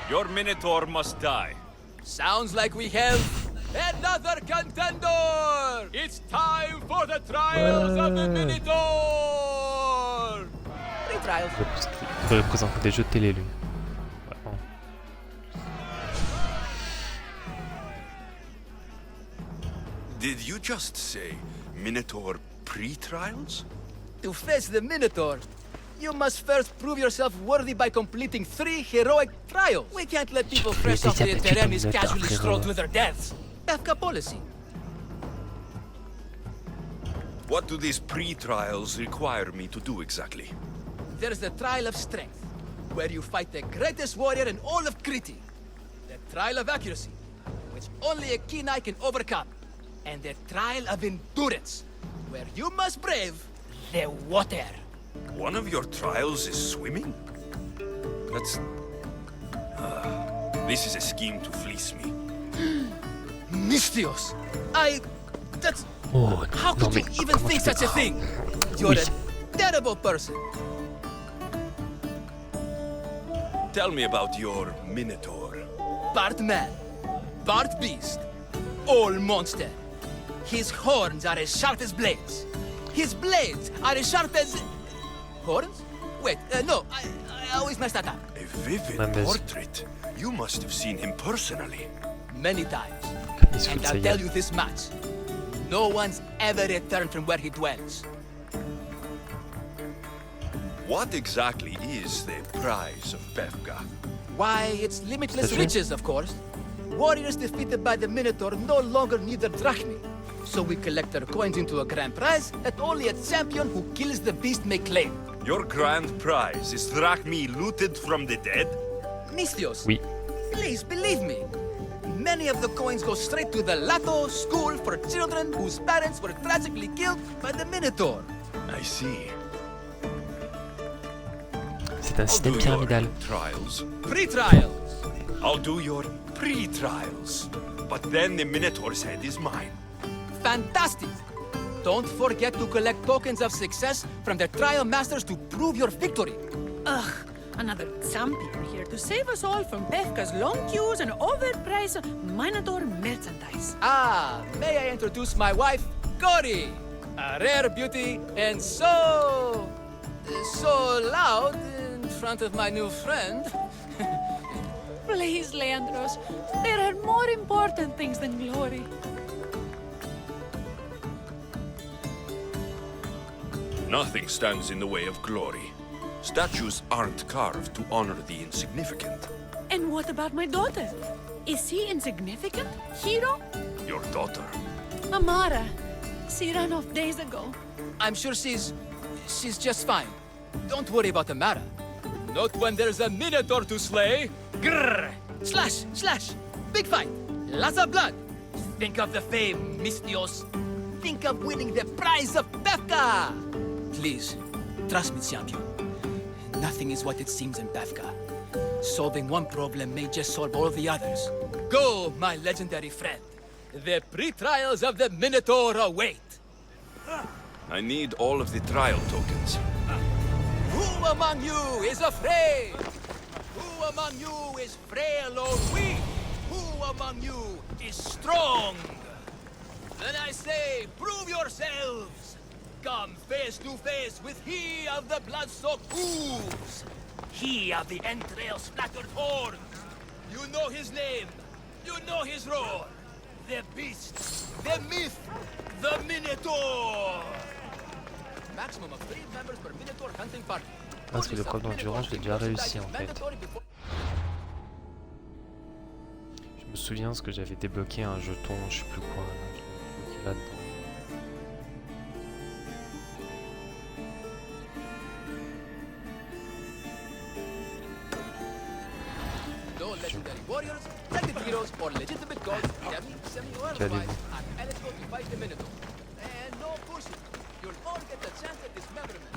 Your Minotaur must die. Sounds like we have another contender! It's time for the trials of the Minotaur! Three trials. Il devrait présenter des jeux de télé, lui. Vraiment. Did you just say Minotaur pre-trials? To face the Minotaur, you must first prove yourself worthy by completing 3 heroic trials. We can't let people fresh off the Teremis casually stroll to their deaths. Pefka policy. What do these pre-trials require me to do exactly? There's the Trial of Strength, where you fight the greatest warrior in all of Crete. The Trial of Accuracy, which only a keen eye can overcome. And the Trial of Endurance, where you must brave the water. One of your trials is swimming? That's... this is a scheme to fleece me. Mystios! That's... Oh, How could you even think such a thing? You're a terrible person. Tell me about your Minotaur. Part man, part beast, all monster. His horns are as sharp as blades. His blades are as sharp as... Horns? Wait, no, I always mess that up. A vivid portrait. You must have seen him personally. Many times. And I'll tell you this much. No one's ever returned from where he dwells. What exactly is the prize of Pefka? Why, it's limitless riches, of course. Warriors defeated by the Minotaur no longer need their drachmi. So we collect their coins into a grand prize that only a champion who kills the beast may claim. Your grand prize is drachmi looted from the dead? Mystios, oui. Please believe me. Many of the coins go straight to the Lato school for children whose parents were tragically killed by the Minotaur. I see. C'est un système pyramidal. Trials. Pre-trials. I'll do your pre-trials. But then the Minotaur's head is mine. Fantastic! Don't forget to collect tokens of success from the trial masters to prove your victory. Ugh, another champion here to save us all from Pefka's long queues and overpriced Minotaur merchandise. Ah, may I introduce my wife, Cory? A rare beauty and so loud in front of my new friend. Please, Leandros, there are more important things than glory. Nothing stands in the way of glory. Statues aren't carved to honor the insignificant. And what about my daughter? Is he insignificant, hero? Your daughter. Amara. She ran off days ago. I'm sure she's just fine. Don't worry about Amara. Not when there's a Minotaur to slay. Grrr! Slash! Slash! Big fight! Lots of blood! Think of the fame, Mistios. Think of winning the prize of Befka! Please, trust me, champion. Nothing is what it seems in Befka. Solving one problem may just solve all the others. Go, my legendary friend. The pre-trials of the Minotaur await. I need all of the trial tokens. Who among you is afraid? Who among you is frail or weak? Who among you is strong? Then I say, prove yourselves! Come face to face with he of the blood-soaked hooves! He of the entrail-splattered horns! You know his name! You know his roar! The beast! The myth! The Minotaur! Maximum of 3 members per Minotaur hunting party. Parce que l'épreuve d'endurance, je l'ai déjà réussi en fait. Je me souviens parce que j'avais débloqué un jeton, je sais plus quoi, là, je l'ai débloqué là-dedans. No legendary warriors, second heroes, or legitimate gods, demi, semi, or otherwise, are eligible to fight the Minotaur. And no pushing. You'll all get the chance at dismemberment.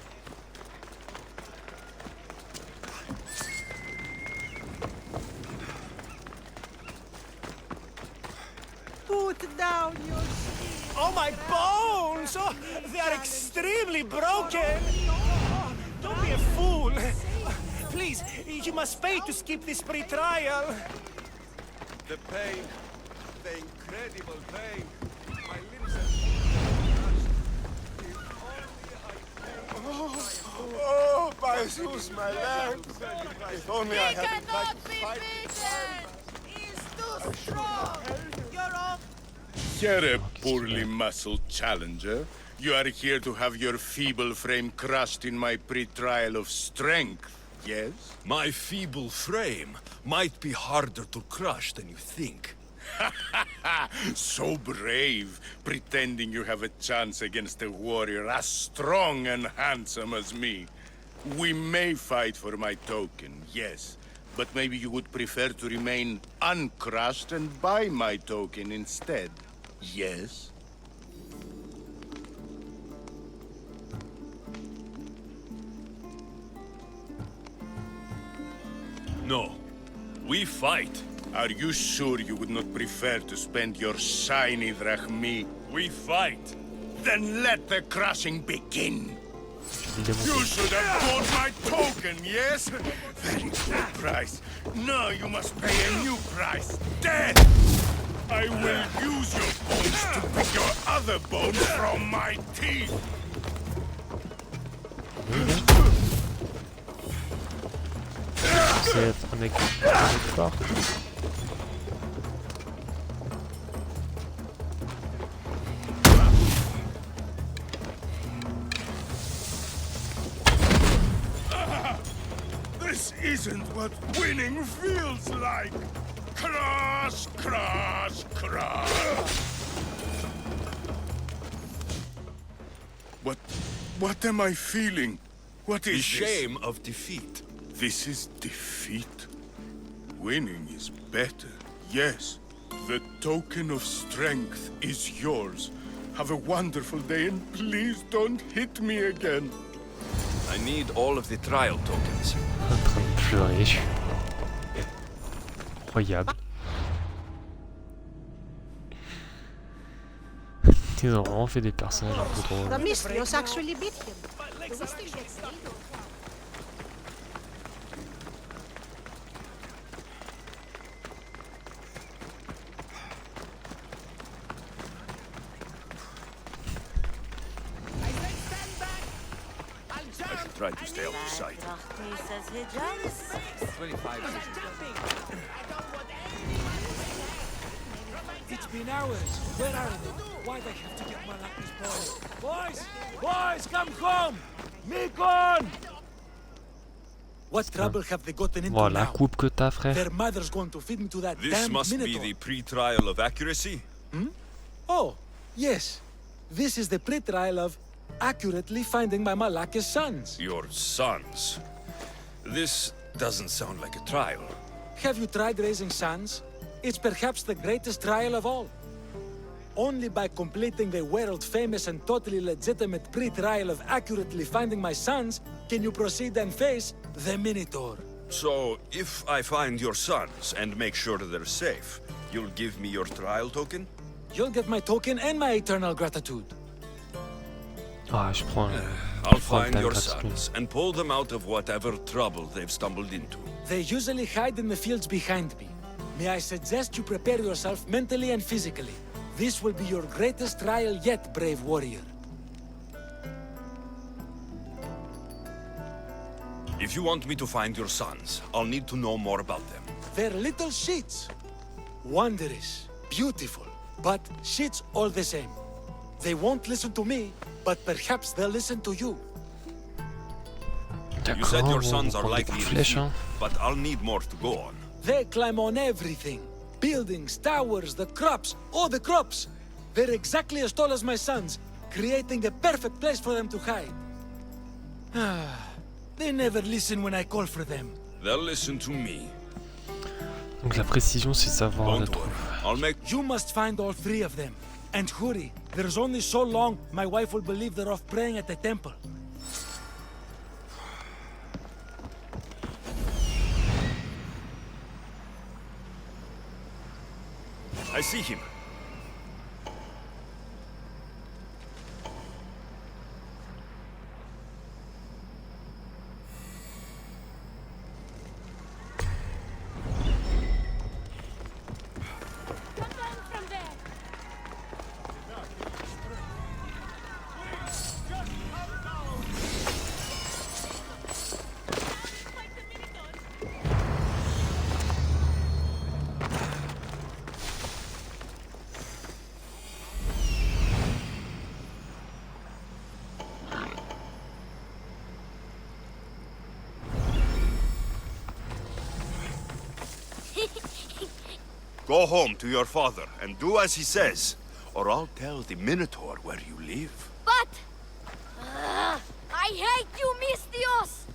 Put down your shield. Oh, my bones! Oh, they are extremely broken! Oh, don't be a fool! Please, you must pay to skip this pre-trial! The pain, the incredible pain. My limbs are oh, my shoes, my legs. If only I hadn't tried to fight. He's too strong. You're all... You're a poorly muscled challenger. You are here to have your feeble frame crushed in my pre-trial of strength, yes? My feeble frame might be harder to crush than you think. So brave, pretending you have a chance against a warrior as strong and handsome as me. We may fight for my token, yes, but maybe you would prefer to remain uncrushed and buy my token instead, yes? No, we fight. Are you sure you would not prefer to spend your shiny drachmi? We fight. Then let the crushing begin. You should have bought my token, yes? Very good price. Now you must pay a new price. Death! I will use your bones to pick your other bones from my teeth. C'est être un mec fort. This isn't what winning feels like. Crush, crush, crush. What am I feeling? What is the shame of defeat? This is defeat? Winning is better, yes. The token of strength is yours. Have a wonderful day and please don't hit me again. I need all of the trial tokens. En train de pleurer. Incroyable. Ils ont vraiment fait des personnages un peu drôles. The Mistrios actually beat him. Do we still get paid? I should try to stay out of sight. 25 It's been hours. Where are they? Why they have to get my lucky boys? Boys! Boys, come home! Mikon! What trouble have they gotten into Voilà, now? coupe que t'as, frère. Their mother's going to feed me to that This damned must be Minotaur. the pre-trial of accuracy? Oh, yes. This is the pre-trial of accurately finding my Malaka's sons. Your sons. This doesn't sound like a trial. Have you tried raising sons? It's perhaps the greatest trial of all. Only by completing the world-famous and totally legitimate pre-trial of accurately finding my sons can you proceed and face the Minotaur. So, if I find your sons and make sure they're safe, you'll give me your trial token? You'll get my token and my eternal gratitude. Ah, je prends. I'll find your sons and pull them out of whatever trouble they've stumbled into. They usually hide in the fields behind me. May I suggest you prepare yourself mentally and physically. This will be your greatest trial yet, brave warrior. If you want me to find your sons, I'll need to know more about them. They're little shits. Wondrous, beautiful, but shits all the same. They won't listen to me, but perhaps they'll listen to you. You said your sons are prendre des likely coups de in flèche, heat, hein. but I'll need more to go on. They climb on everything. Buildings, towers, the crops, all the crops. They're exactly as tall as my sons, creating the perfect place for them to hide. They never listen when I call for them. They'll listen to me. Donc la précision, c'est savoir le Don't trouver. worry. I'll make... You must find all three of them. And hurry. There's only so long my wife will believe they're off praying at the temple. I see him. Go home to your father and do as he says, or I'll tell the Minotaur where you live. But... I hate you, Mistios!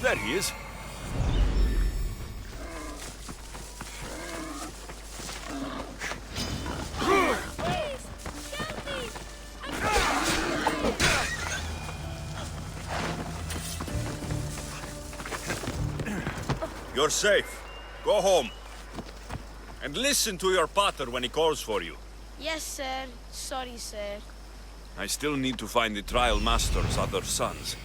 There he is. You're safe. Go home. And listen to your pater when he calls for you. Yes, sir. Sorry, sir. I still need to find the trial master's other sons.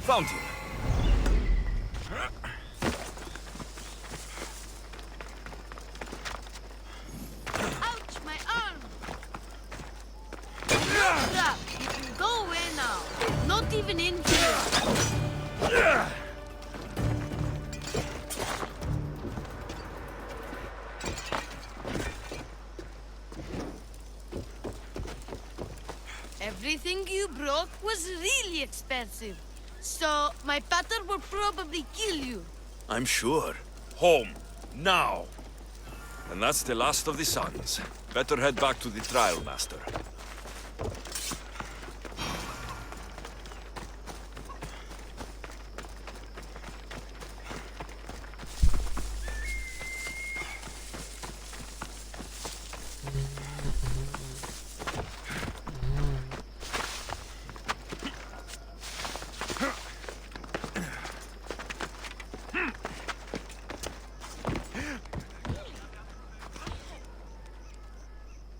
Found him. Ouch, my arm! Crap, you can go away now. Not even in here. Everything you broke was really expensive. So, my pater will probably kill you. I'm sure. Home. Now. And that's the last of the sons. Better head back to the trial master.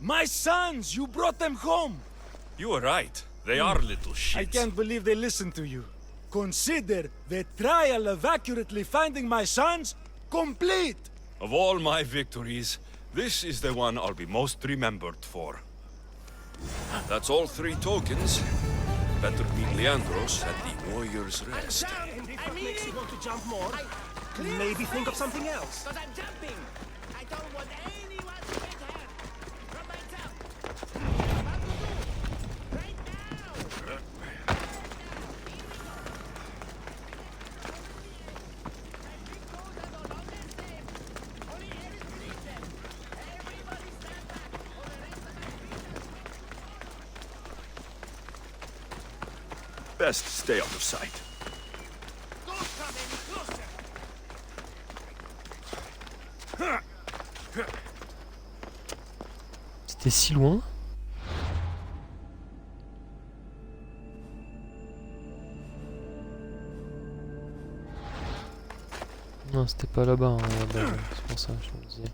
My sons! You brought them home! You were right. They are little shits. I can't believe they listened to you. Consider the trial of accurately finding my sons complete! Of all my victories, this is the one I'll be most remembered for. That's all 3 tokens. Better meet Leandros at the Warrior's Rest. If it makes you want to jump more, maybe think of something else. Because I'm jumping! I don't want anyone to get hurt! From my jump! About to do! Right now! Best stay out of sight. Don't come any closer! C'était si loin? Non, c'était pas là-bas, hein, là-bas, c'est pour ça que je me disais.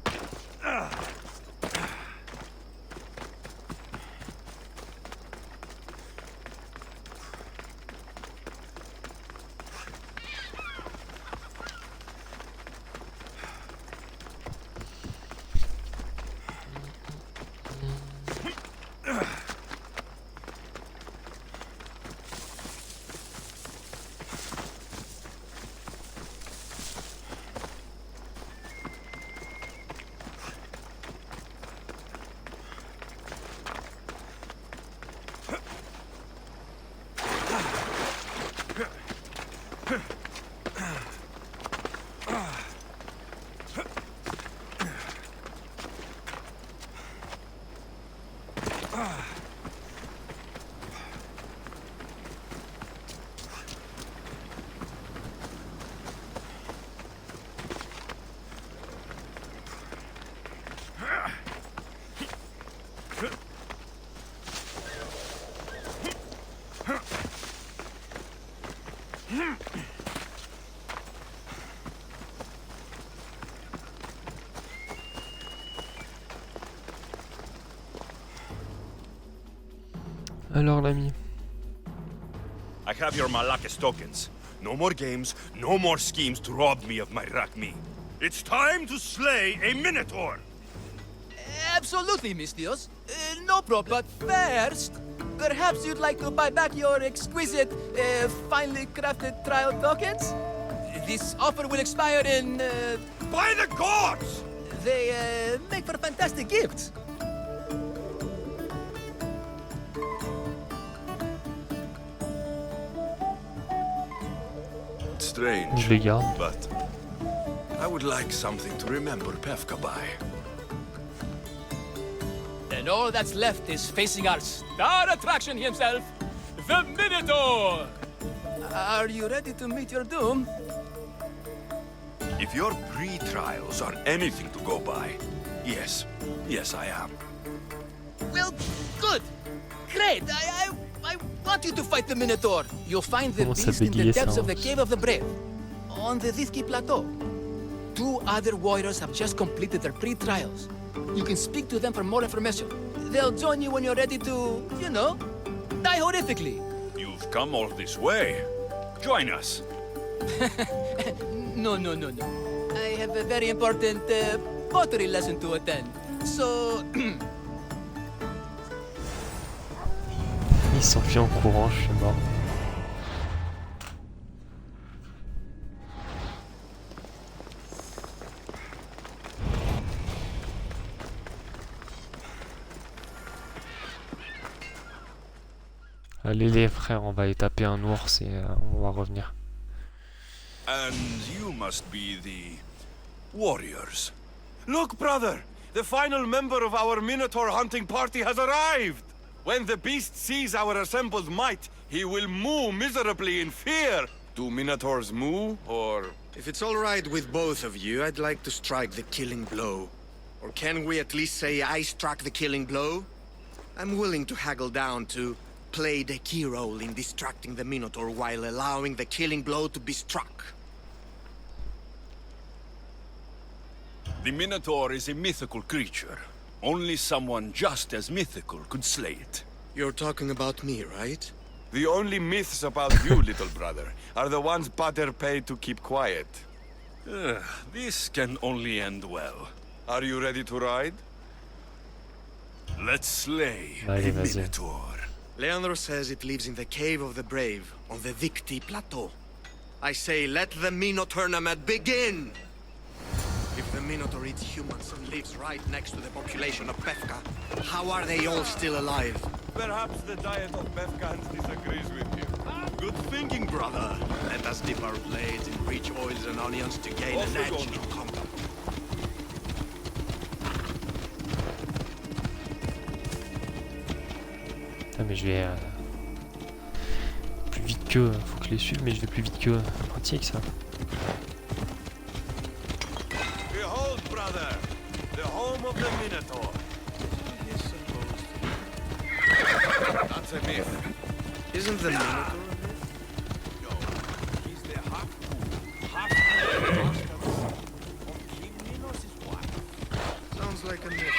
Alors l'ami. I have your Malakis tokens. No more games, no more schemes to rob me of my Rakmi. It's time to slay a Minotaur! Absolutely, Mistios. No problem. But first, perhaps you'd like to buy back your exquisite, finely crafted trial tokens? This offer will expire in, By the gods! They, make for fantastic gifts. Strange, Je les garde. but I would like something to remember Pefka by. And all that's left is facing our star attraction himself, the Minotaur! Are you ready to meet your doom? If your pre-trials are anything to go by, yes. Yes, I am. Well, good. Great. I want you to fight the Minotaur. You'll find the Comment ça beast in the bégayait, depths ça, of the hein. Cave of the Brave, on the Thithki Plateau. 2 other warriors have just completed their pre-trials. You can speak to them for more information. They'll join you when you're ready to, you know, die horrifically. You've come all this way. Join us. No. I have a very important pottery lesson to attend. So, Il s'enfuit en courant, je suis mort. Allez les frères, on va aller taper un ours et on va revenir. And you must be the warriors. Look, brother! The final member of our Minotaur hunting party has arrived! When the beast sees our assembled might, he will moo miserably in fear. Do Minotaurs moo, or...? If it's all right with both of you, I'd like to strike the killing blow. Or can we at least say I struck the killing blow? I'm willing to haggle down to play the key role in distracting the Minotaur while allowing the killing blow to be struck. The Minotaur is a mythical creature. Only someone just as mythical could slay it. You're talking about me, right? The only myths about you, little brother, are the ones Pater paid to keep quiet. This can only end well. Are you ready to ride? Let's slay Allez, the vas-y. Minotaur. Leandro says it lives in the Cave of the Brave, on the Victi Plateau. I say, let the Minotaur tournament begin! If the Minotaur eats humans and lives right next to the population of Pefka, how are they all still alive? Perhaps the diet of Befkans disagrees with you. Good thinking, brother. Let us dip our blades in rich oils and onions to gain an edge in combat. Ah mais je vais plus vite qu'eux, faut que je les suive mais je vais plus vite qu'eux. Pratique ça. Behold, brother, the home of the Minotaur. That's a myth. Isn't the Minotaur a myth? No, he's the half of King Minos' wife. Sounds like a myth.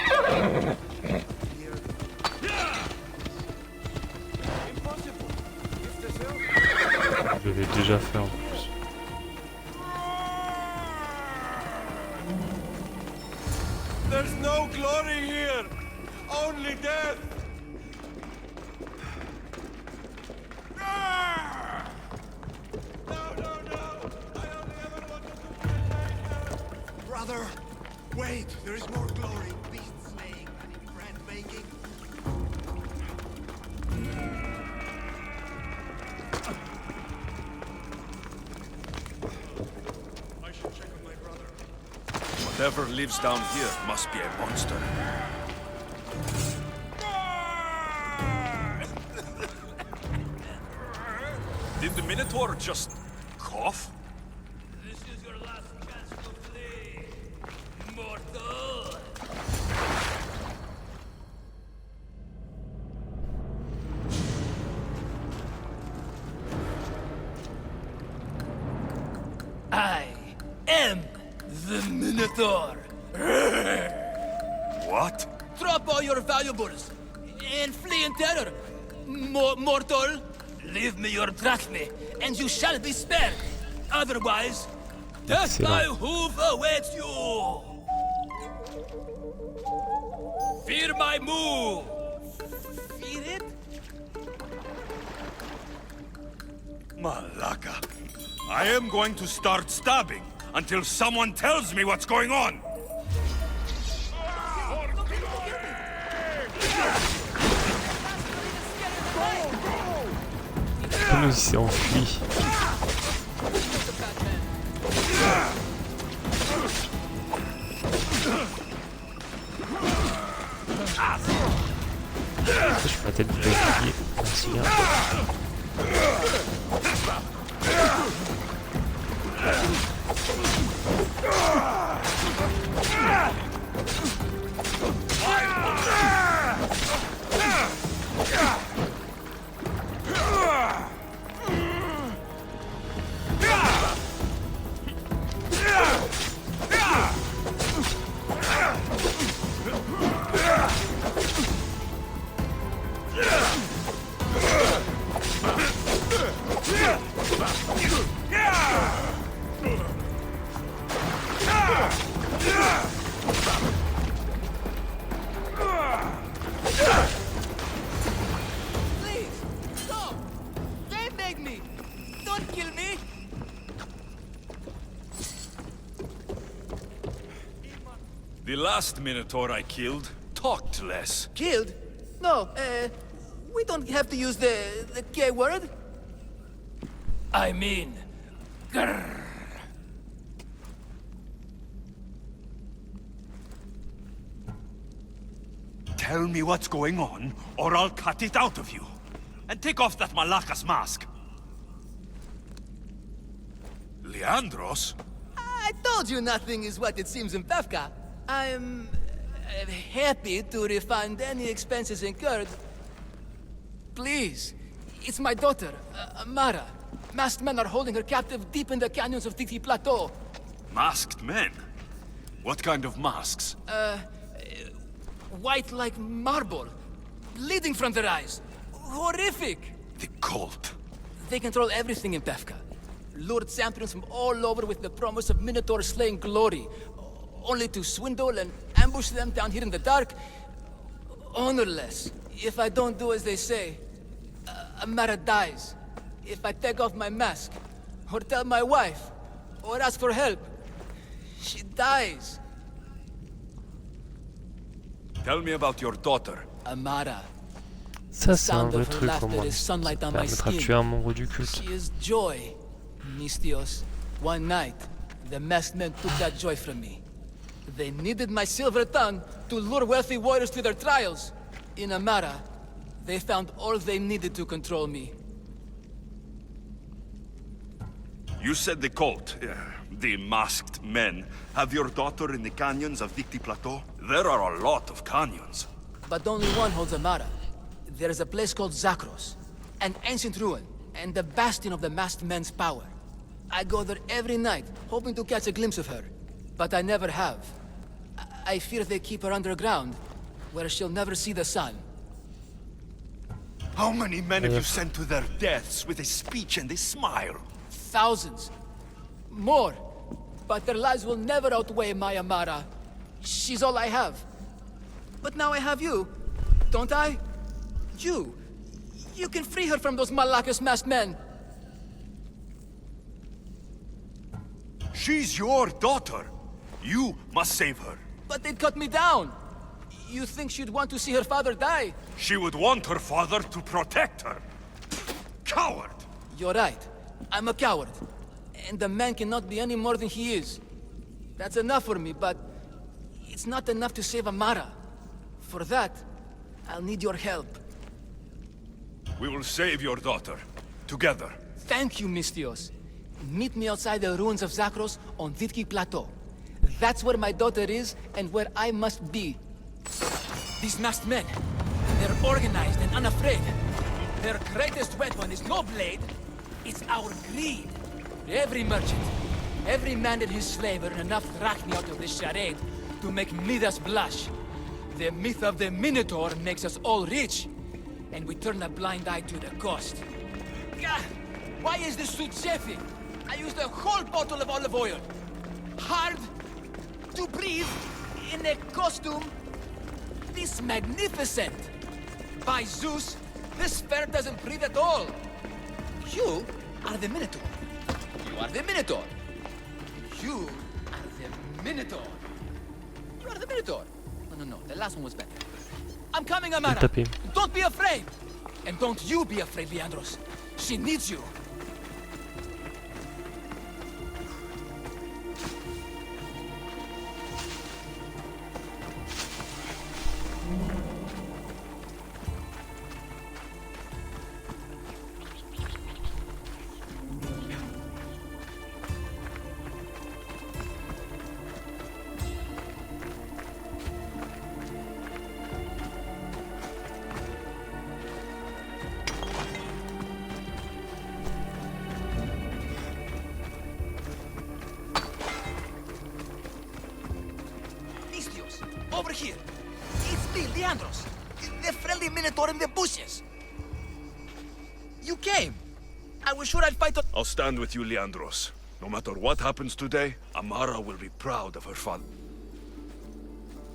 Impossible. If the self... Je l'ai déjà fait en plus. There's no glory here, only death. Brother, wait, there is more glory. Beast slaying and in friend making. I should check on my brother. Whatever lives down here must be a monster. Did the Minotaur just cough? This is your last chance to flee, mortal. I am the Minotaur. What? Drop all your valuables and flee in terror. Mortal, leave me your drachme, and you shall be spared. Otherwise, death by hoof awaits you. Fear my move. Fear it? Malaka. I am going to start stabbing until someone tells me what's going on. Il s'est enfui. Je suis la tête du bouclier. Merci bien. Please, stop! They made me! Don't kill me! The last Minotaur I killed talked less. Killed? No, We don't have to use the K word. I mean, grrr. Tell me what's going on, or I'll cut it out of you. And take off that Malakas mask. Leandros? I told you nothing is what it seems in Pevka. I'm happy to refund any expenses incurred. Please, it's my daughter, Amara. Masked men are holding her captive deep in the canyons of Titi Plateau. Masked men? What kind of masks? White like marble, bleeding from their eyes. Horrific! The cult. They control everything in Pevka. Lured champions from all over with the promise of Minotaur slaying glory, only to swindle and ambush them down here in the dark. Honorless. If I don't do as they say, Amara dies. If I take off my mask, or tell my wife, or ask for help, she dies. Tell me about your daughter. Amara. Ça, c'est un vrai truc au moins. Ça permettra de tuer un membre du culte. She is joy, Mistios. One night, the masked men took that joy from me. They needed my silver tongue to lure wealthy warriors to their trials. In Amara, they found all they needed to control me. You said the cult, the masked men, have your daughter in the canyons of Dicti Plateau? There are a lot of canyons. But only one holds Amara. There is a place called Zakros, an ancient ruin, and the bastion of the masked men's power. I go there every night, hoping to catch a glimpse of her. But I never have. I fear they keep her underground, where she'll never see the sun. How many men have you sent to their deaths with a speech and a smile? Thousands. More. But their lives will never outweigh my Amara. She's all I have. But now I have you, don't I? You can free her from those Malakas masked men. She's your daughter. You must save her. But they'd cut me down. You think she'd want to see her father die? She would want her father to protect her. Coward! You're right. I'm a coward. And the man cannot be any more than he is. That's enough for me, but it's not enough to save Amara. For that, I'll need your help. We will save your daughter. Together. Thank you, Mistios. Meet me outside the ruins of Zakros on Vitki Plateau. That's where my daughter is, and where I must be. These masked men, they're organized and unafraid. Their greatest weapon is no blade, it's our greed. Every merchant, every man and his slave earn enough drachmi out of this charade to make Midas blush. The myth of the Minotaur makes us all rich, and we turn a blind eye to the cost. Gah! Why is this suit chafing? I used a whole bottle of olive oil. Hard to breathe in a costume this magnificent. By Zeus, this fur doesn't breathe at all. You are the Minotaur. You are the Minotaur. You are the Minotaur. You are the Minotaur. No, the last one was better. I'm coming, Amara. Don't be afraid. And don't you be afraid, Leandros. She needs you. Over here. It's me, Leandros. The friendly Minotaur in the bushes. You came. I was sure I'd fight. I'll stand with you, Leandros. No matter what happens today, Amara will be proud of her father.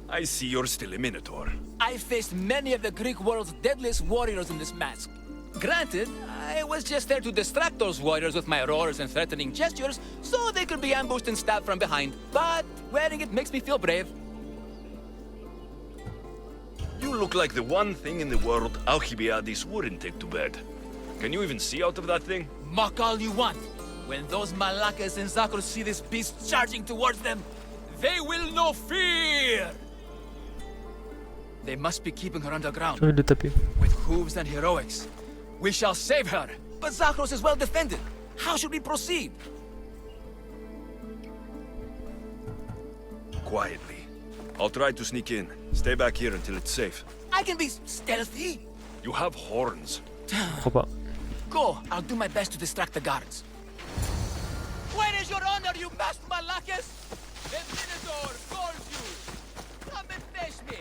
I see you're still a Minotaur. I faced many of the Greek world's deadliest warriors in this mask. Granted, I was just there to distract those warriors with my roars and threatening gestures, so they could be ambushed and stabbed from behind. But wearing it makes me feel brave. You look like the one thing in the world Alcibiades wouldn't take to bed. Can you even see out of that thing? Mock all you want. When those Malakas and Zakros see this beast charging towards them, they will know fear! They must be keeping her underground. J'ai envie de le taper. With hooves and heroics. We shall save her. But Zakros is well defended. How should we proceed? Quietly. I'll try to sneak in. Stay back here until it's safe. I can be stealthy. You have horns. Crois pas. Go. I'll do my best to distract the guards. Where is your honor, you masked Malakas? The Minotaur calls you. Come and face me.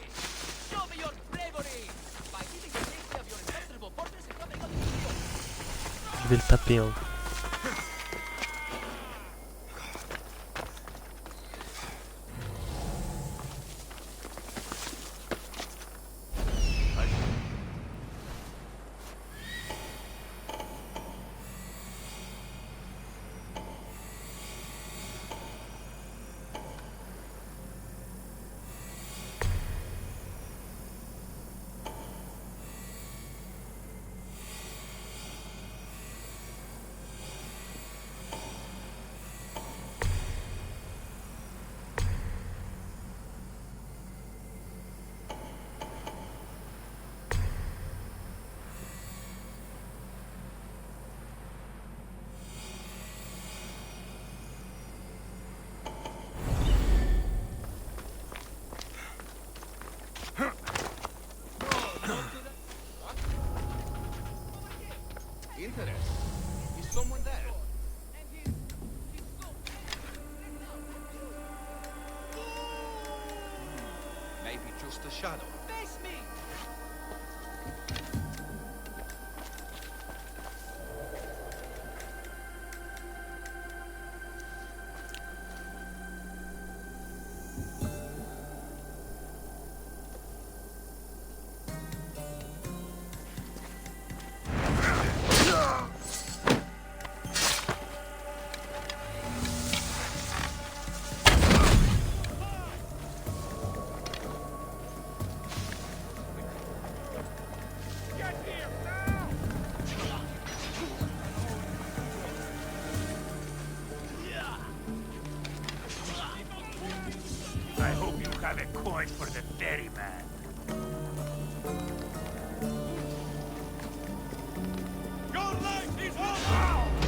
Show me your bravery. By leaving the safety of your impenetrable fortress and coming on the field. Je vais le taper, hein. Is someone there? Maybe just a shadow. Face me! I hope you have a coin for the ferryman. Your life is over!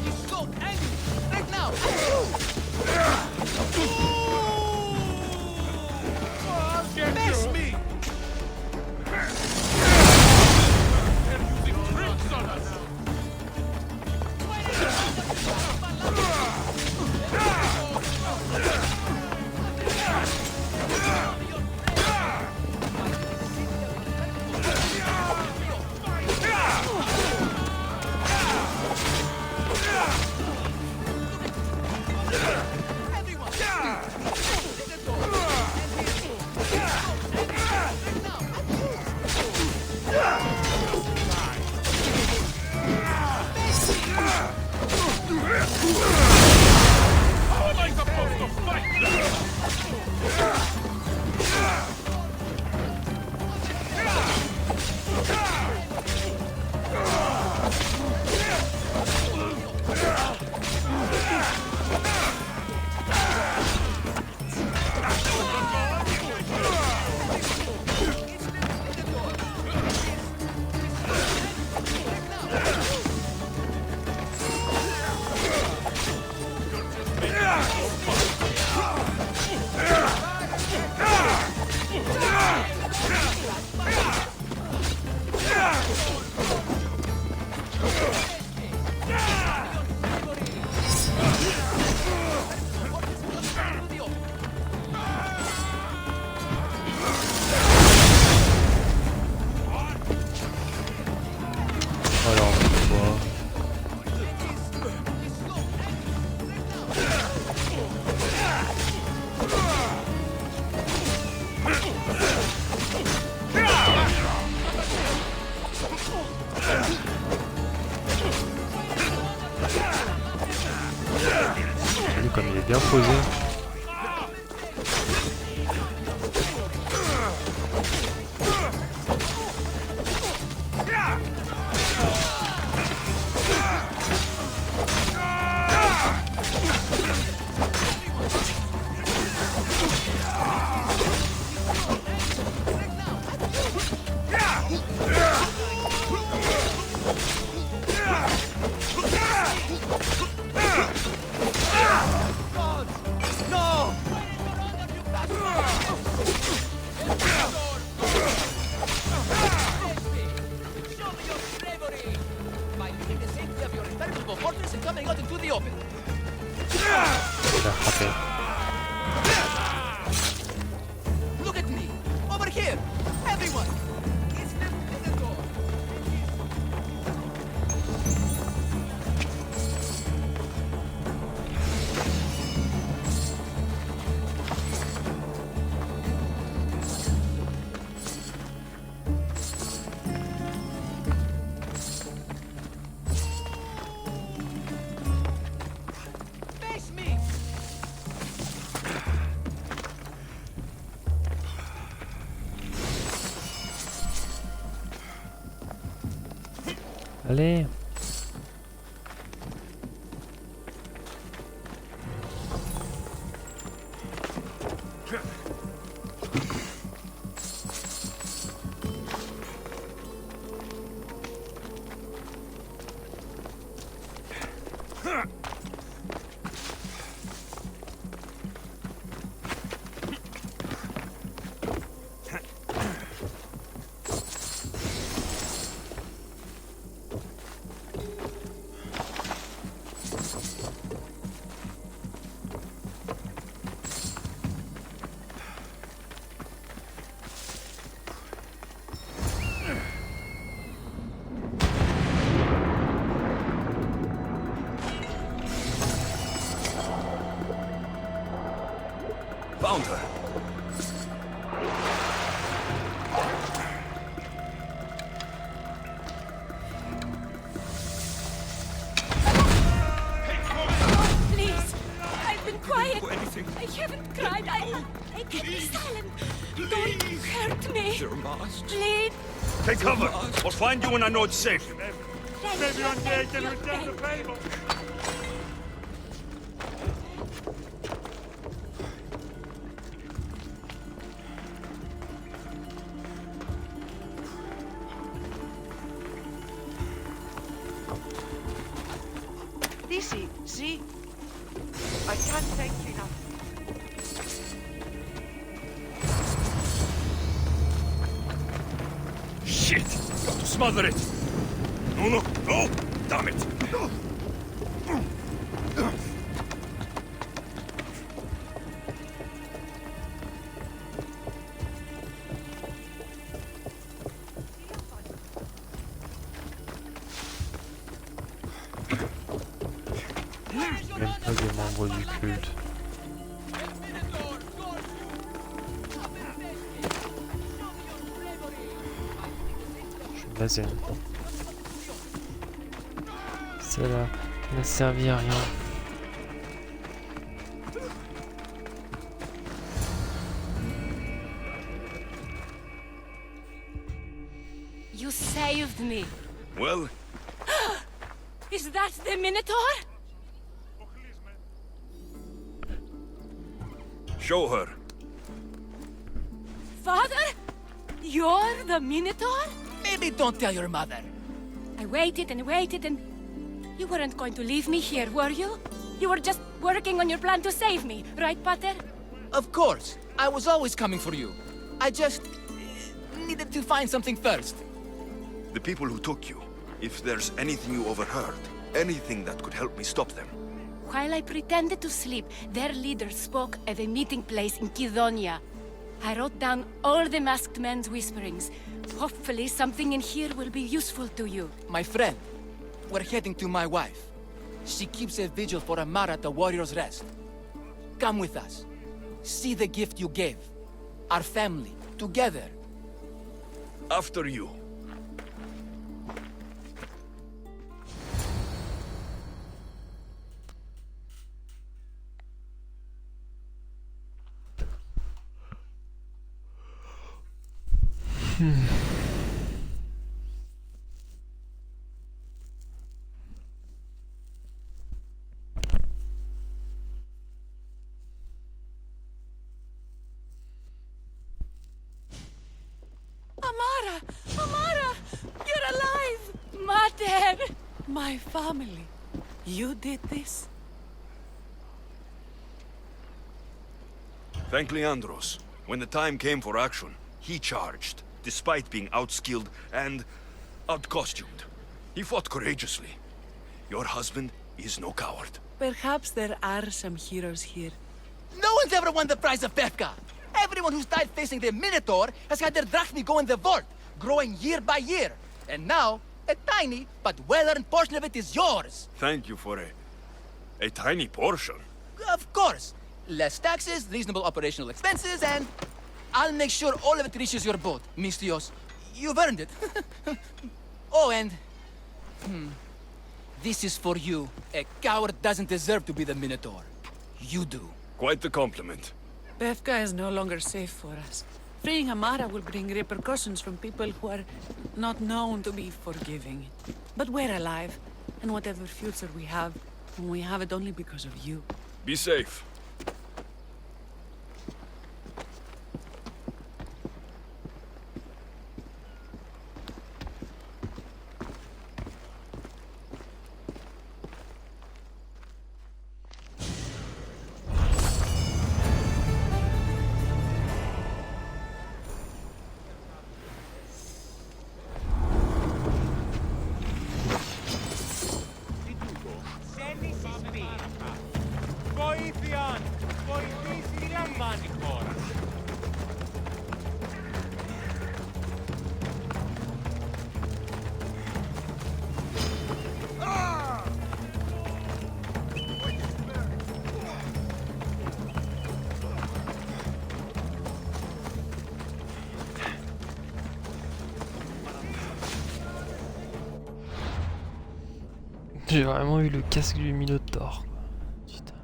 He's so angry! Right now! Face me! They're using tricks on us! bien posé. Look at me! Over here! Everyone! It's the Minotaur! Face me! Allez. Found her. Please, I've been quiet. I haven't cried. I can't be silent. Don't hurt me. Your mask. Please. Take cover. We'll find you when I know it's safe. Maybe one day I can return the favor. Odyssey, see? I can't thank you enough. Shit! Got to smother it. No, no, no! Damn it! Même pas des membres du culte. Je suis blasé. Celle-là n'a servi à rien. You saved me. Well, Is that the Minotaur? show her. Father? You're the Minotaur? Maybe don't tell your mother. I waited and waited and... You weren't going to leave me here, were you? You were just working on your plan to save me, right, Pater? Of course. I was always coming for you. I just... needed to find something first. The people who took you. If there's anything you overheard, anything that could help me stop them. While I pretended to sleep, their leader spoke at a meeting place in Kidonia. I wrote down all the masked men's whisperings. Hopefully something in here will be useful to you. My friend, we're heading to my wife. She keeps a vigil for Amara at the Warrior's Rest. Come with us. See the gift you gave. Our family, together. After you. Amara! Amara! You're alive! Mater! My family. You did this? Thank Leandros. When the time came for action, he charged, despite being outskilled and outcostumed. He fought courageously. Your husband is no coward. Perhaps there are some heroes here. No one's ever won the prize of Befka. Everyone who's died facing the Minotaur has had their drachmi go in the vault, growing year by year. And now, a tiny but well-earned portion of it is yours. Thank you for a tiny portion. Of course. Less taxes, reasonable operational expenses, and I'll make sure all of it reaches your boat, Mistios. You've earned it. Oh, and... This is for you. A coward doesn't deserve to be the Minotaur. You do. Quite the compliment. Befka is no longer safe for us. Freeing Amara will bring repercussions from people who are not known to be forgiving. But we're alive, and whatever future we have it only because of you. Be safe. Βοήθειαν! Βοηθήσει! Τι λαμβάνει η χώρα! J'ai vraiment eu le casque du Minotaur. Putain.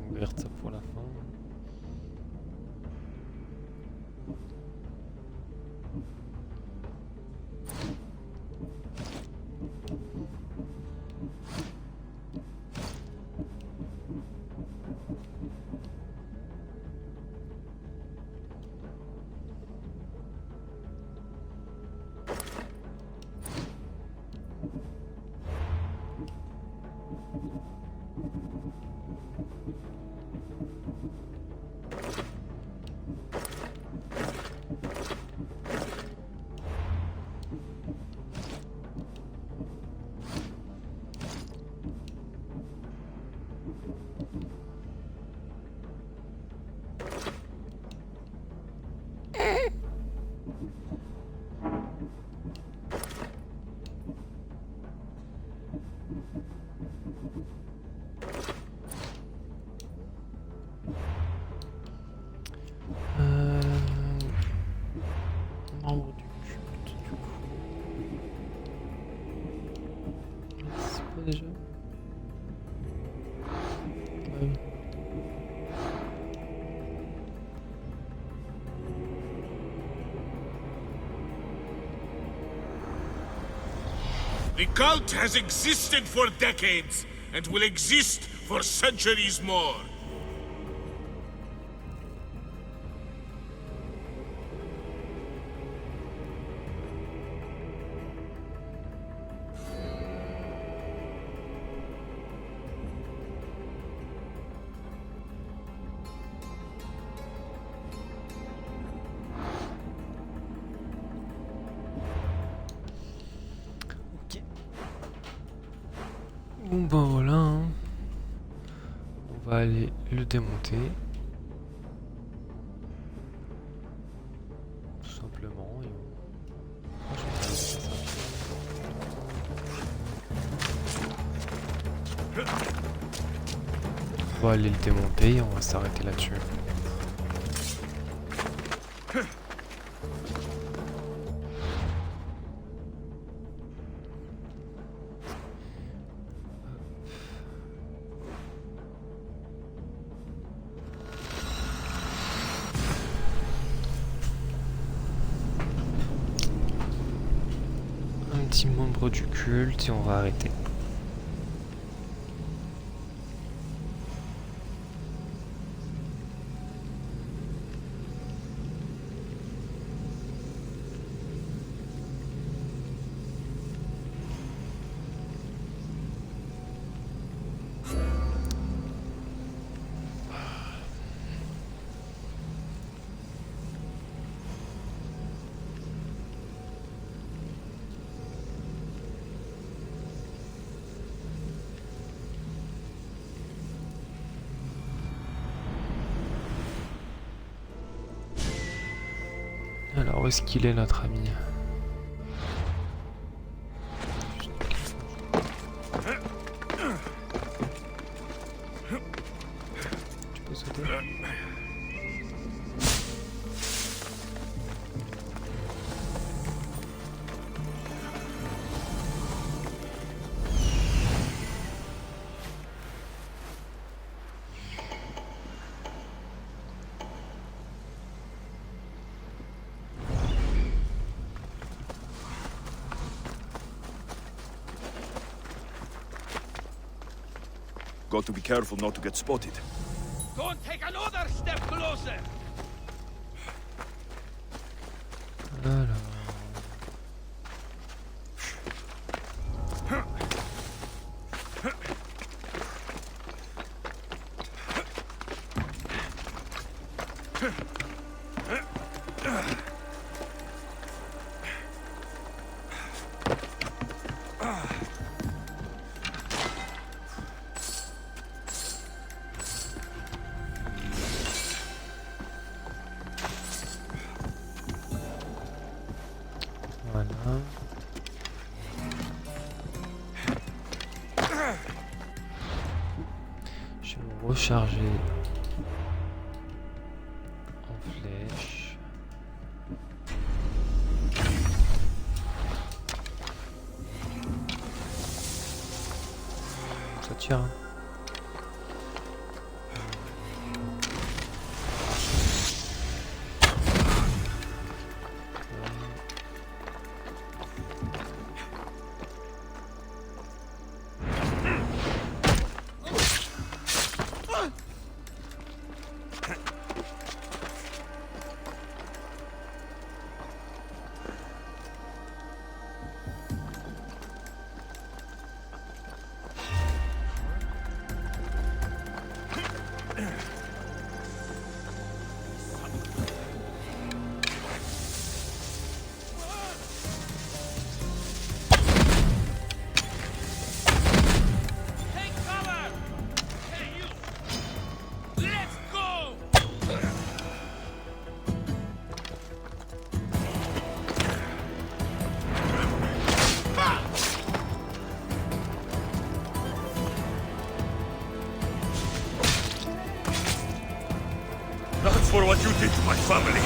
On garde ça pour la fin. Membre du culte, du coup. C'est quoi déjà? Ouais. The cult has existed for decades, and will exist for centuries more. Bon ben voilà, hein. On va aller le démonter. va aller le démonter et on va s'arrêter là-dessus. Un petit membre du culte et on va arrêter. Alors, où est-ce qu'il est notre ami? Tu peux sauter? Got to be careful not to get spotted. Don't take another step closer! Alors... Voilà. Je vais me recharger en flèche. Ça tire, hein. That's for what you did to my family.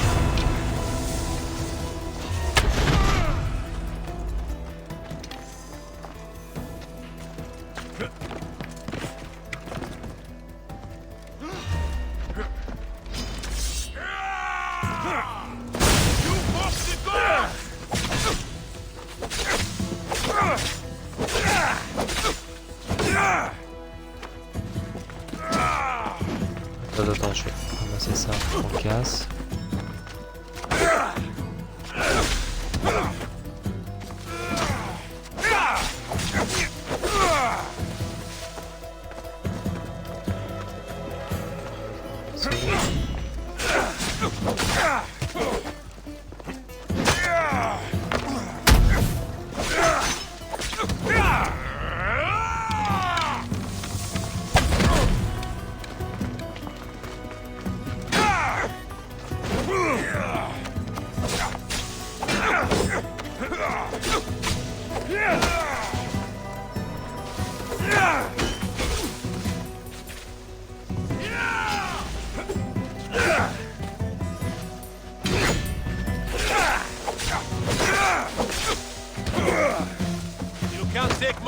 Attends, je vais ramasser ça, on casse.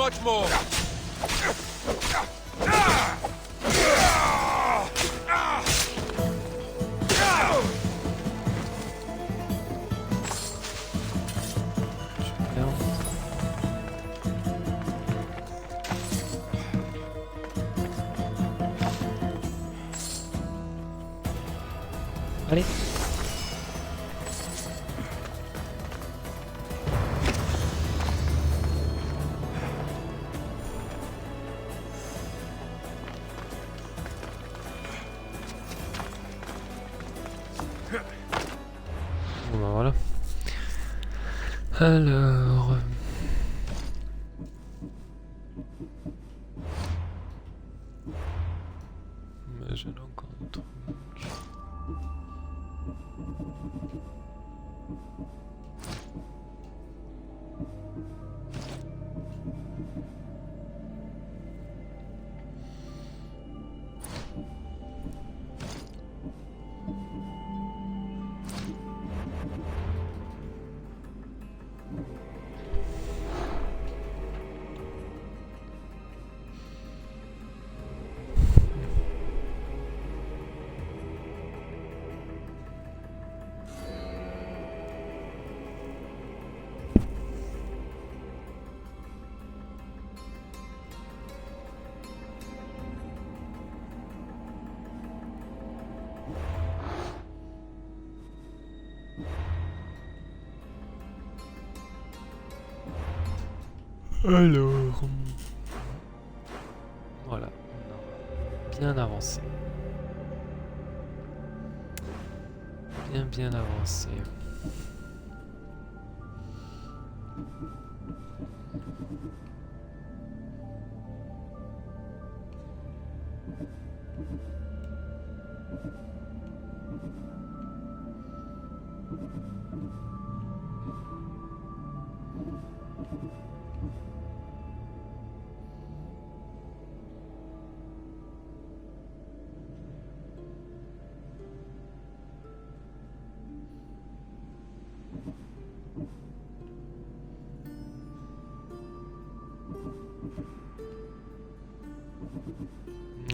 much more. Allez. Bon bah voilà. Alors... Mais j'ai encore un truc. Alors... Voilà, on a bien avancé. Bien avancé.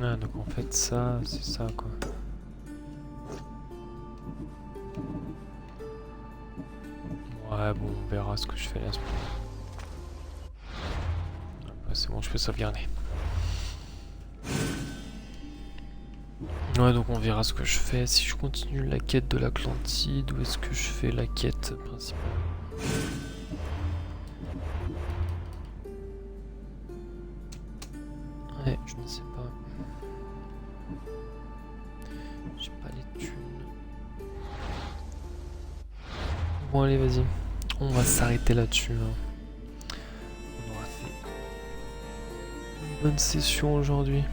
Ah, donc en fait ça, c'est ça quoi. Ouais bon, on verra ce que je fais là. Ouais, c'est bon, je peux sauvegarder. Ouais, donc on verra ce que je fais. Si je continue la quête de l'Atlantide, ou est-ce que je fais la quête principale? Ouais, je ne sais pas. J'ai pas les thunes. Bon allez, vas-y. On va s'arrêter là-dessus. Hein. On aura fait une bonne session aujourd'hui.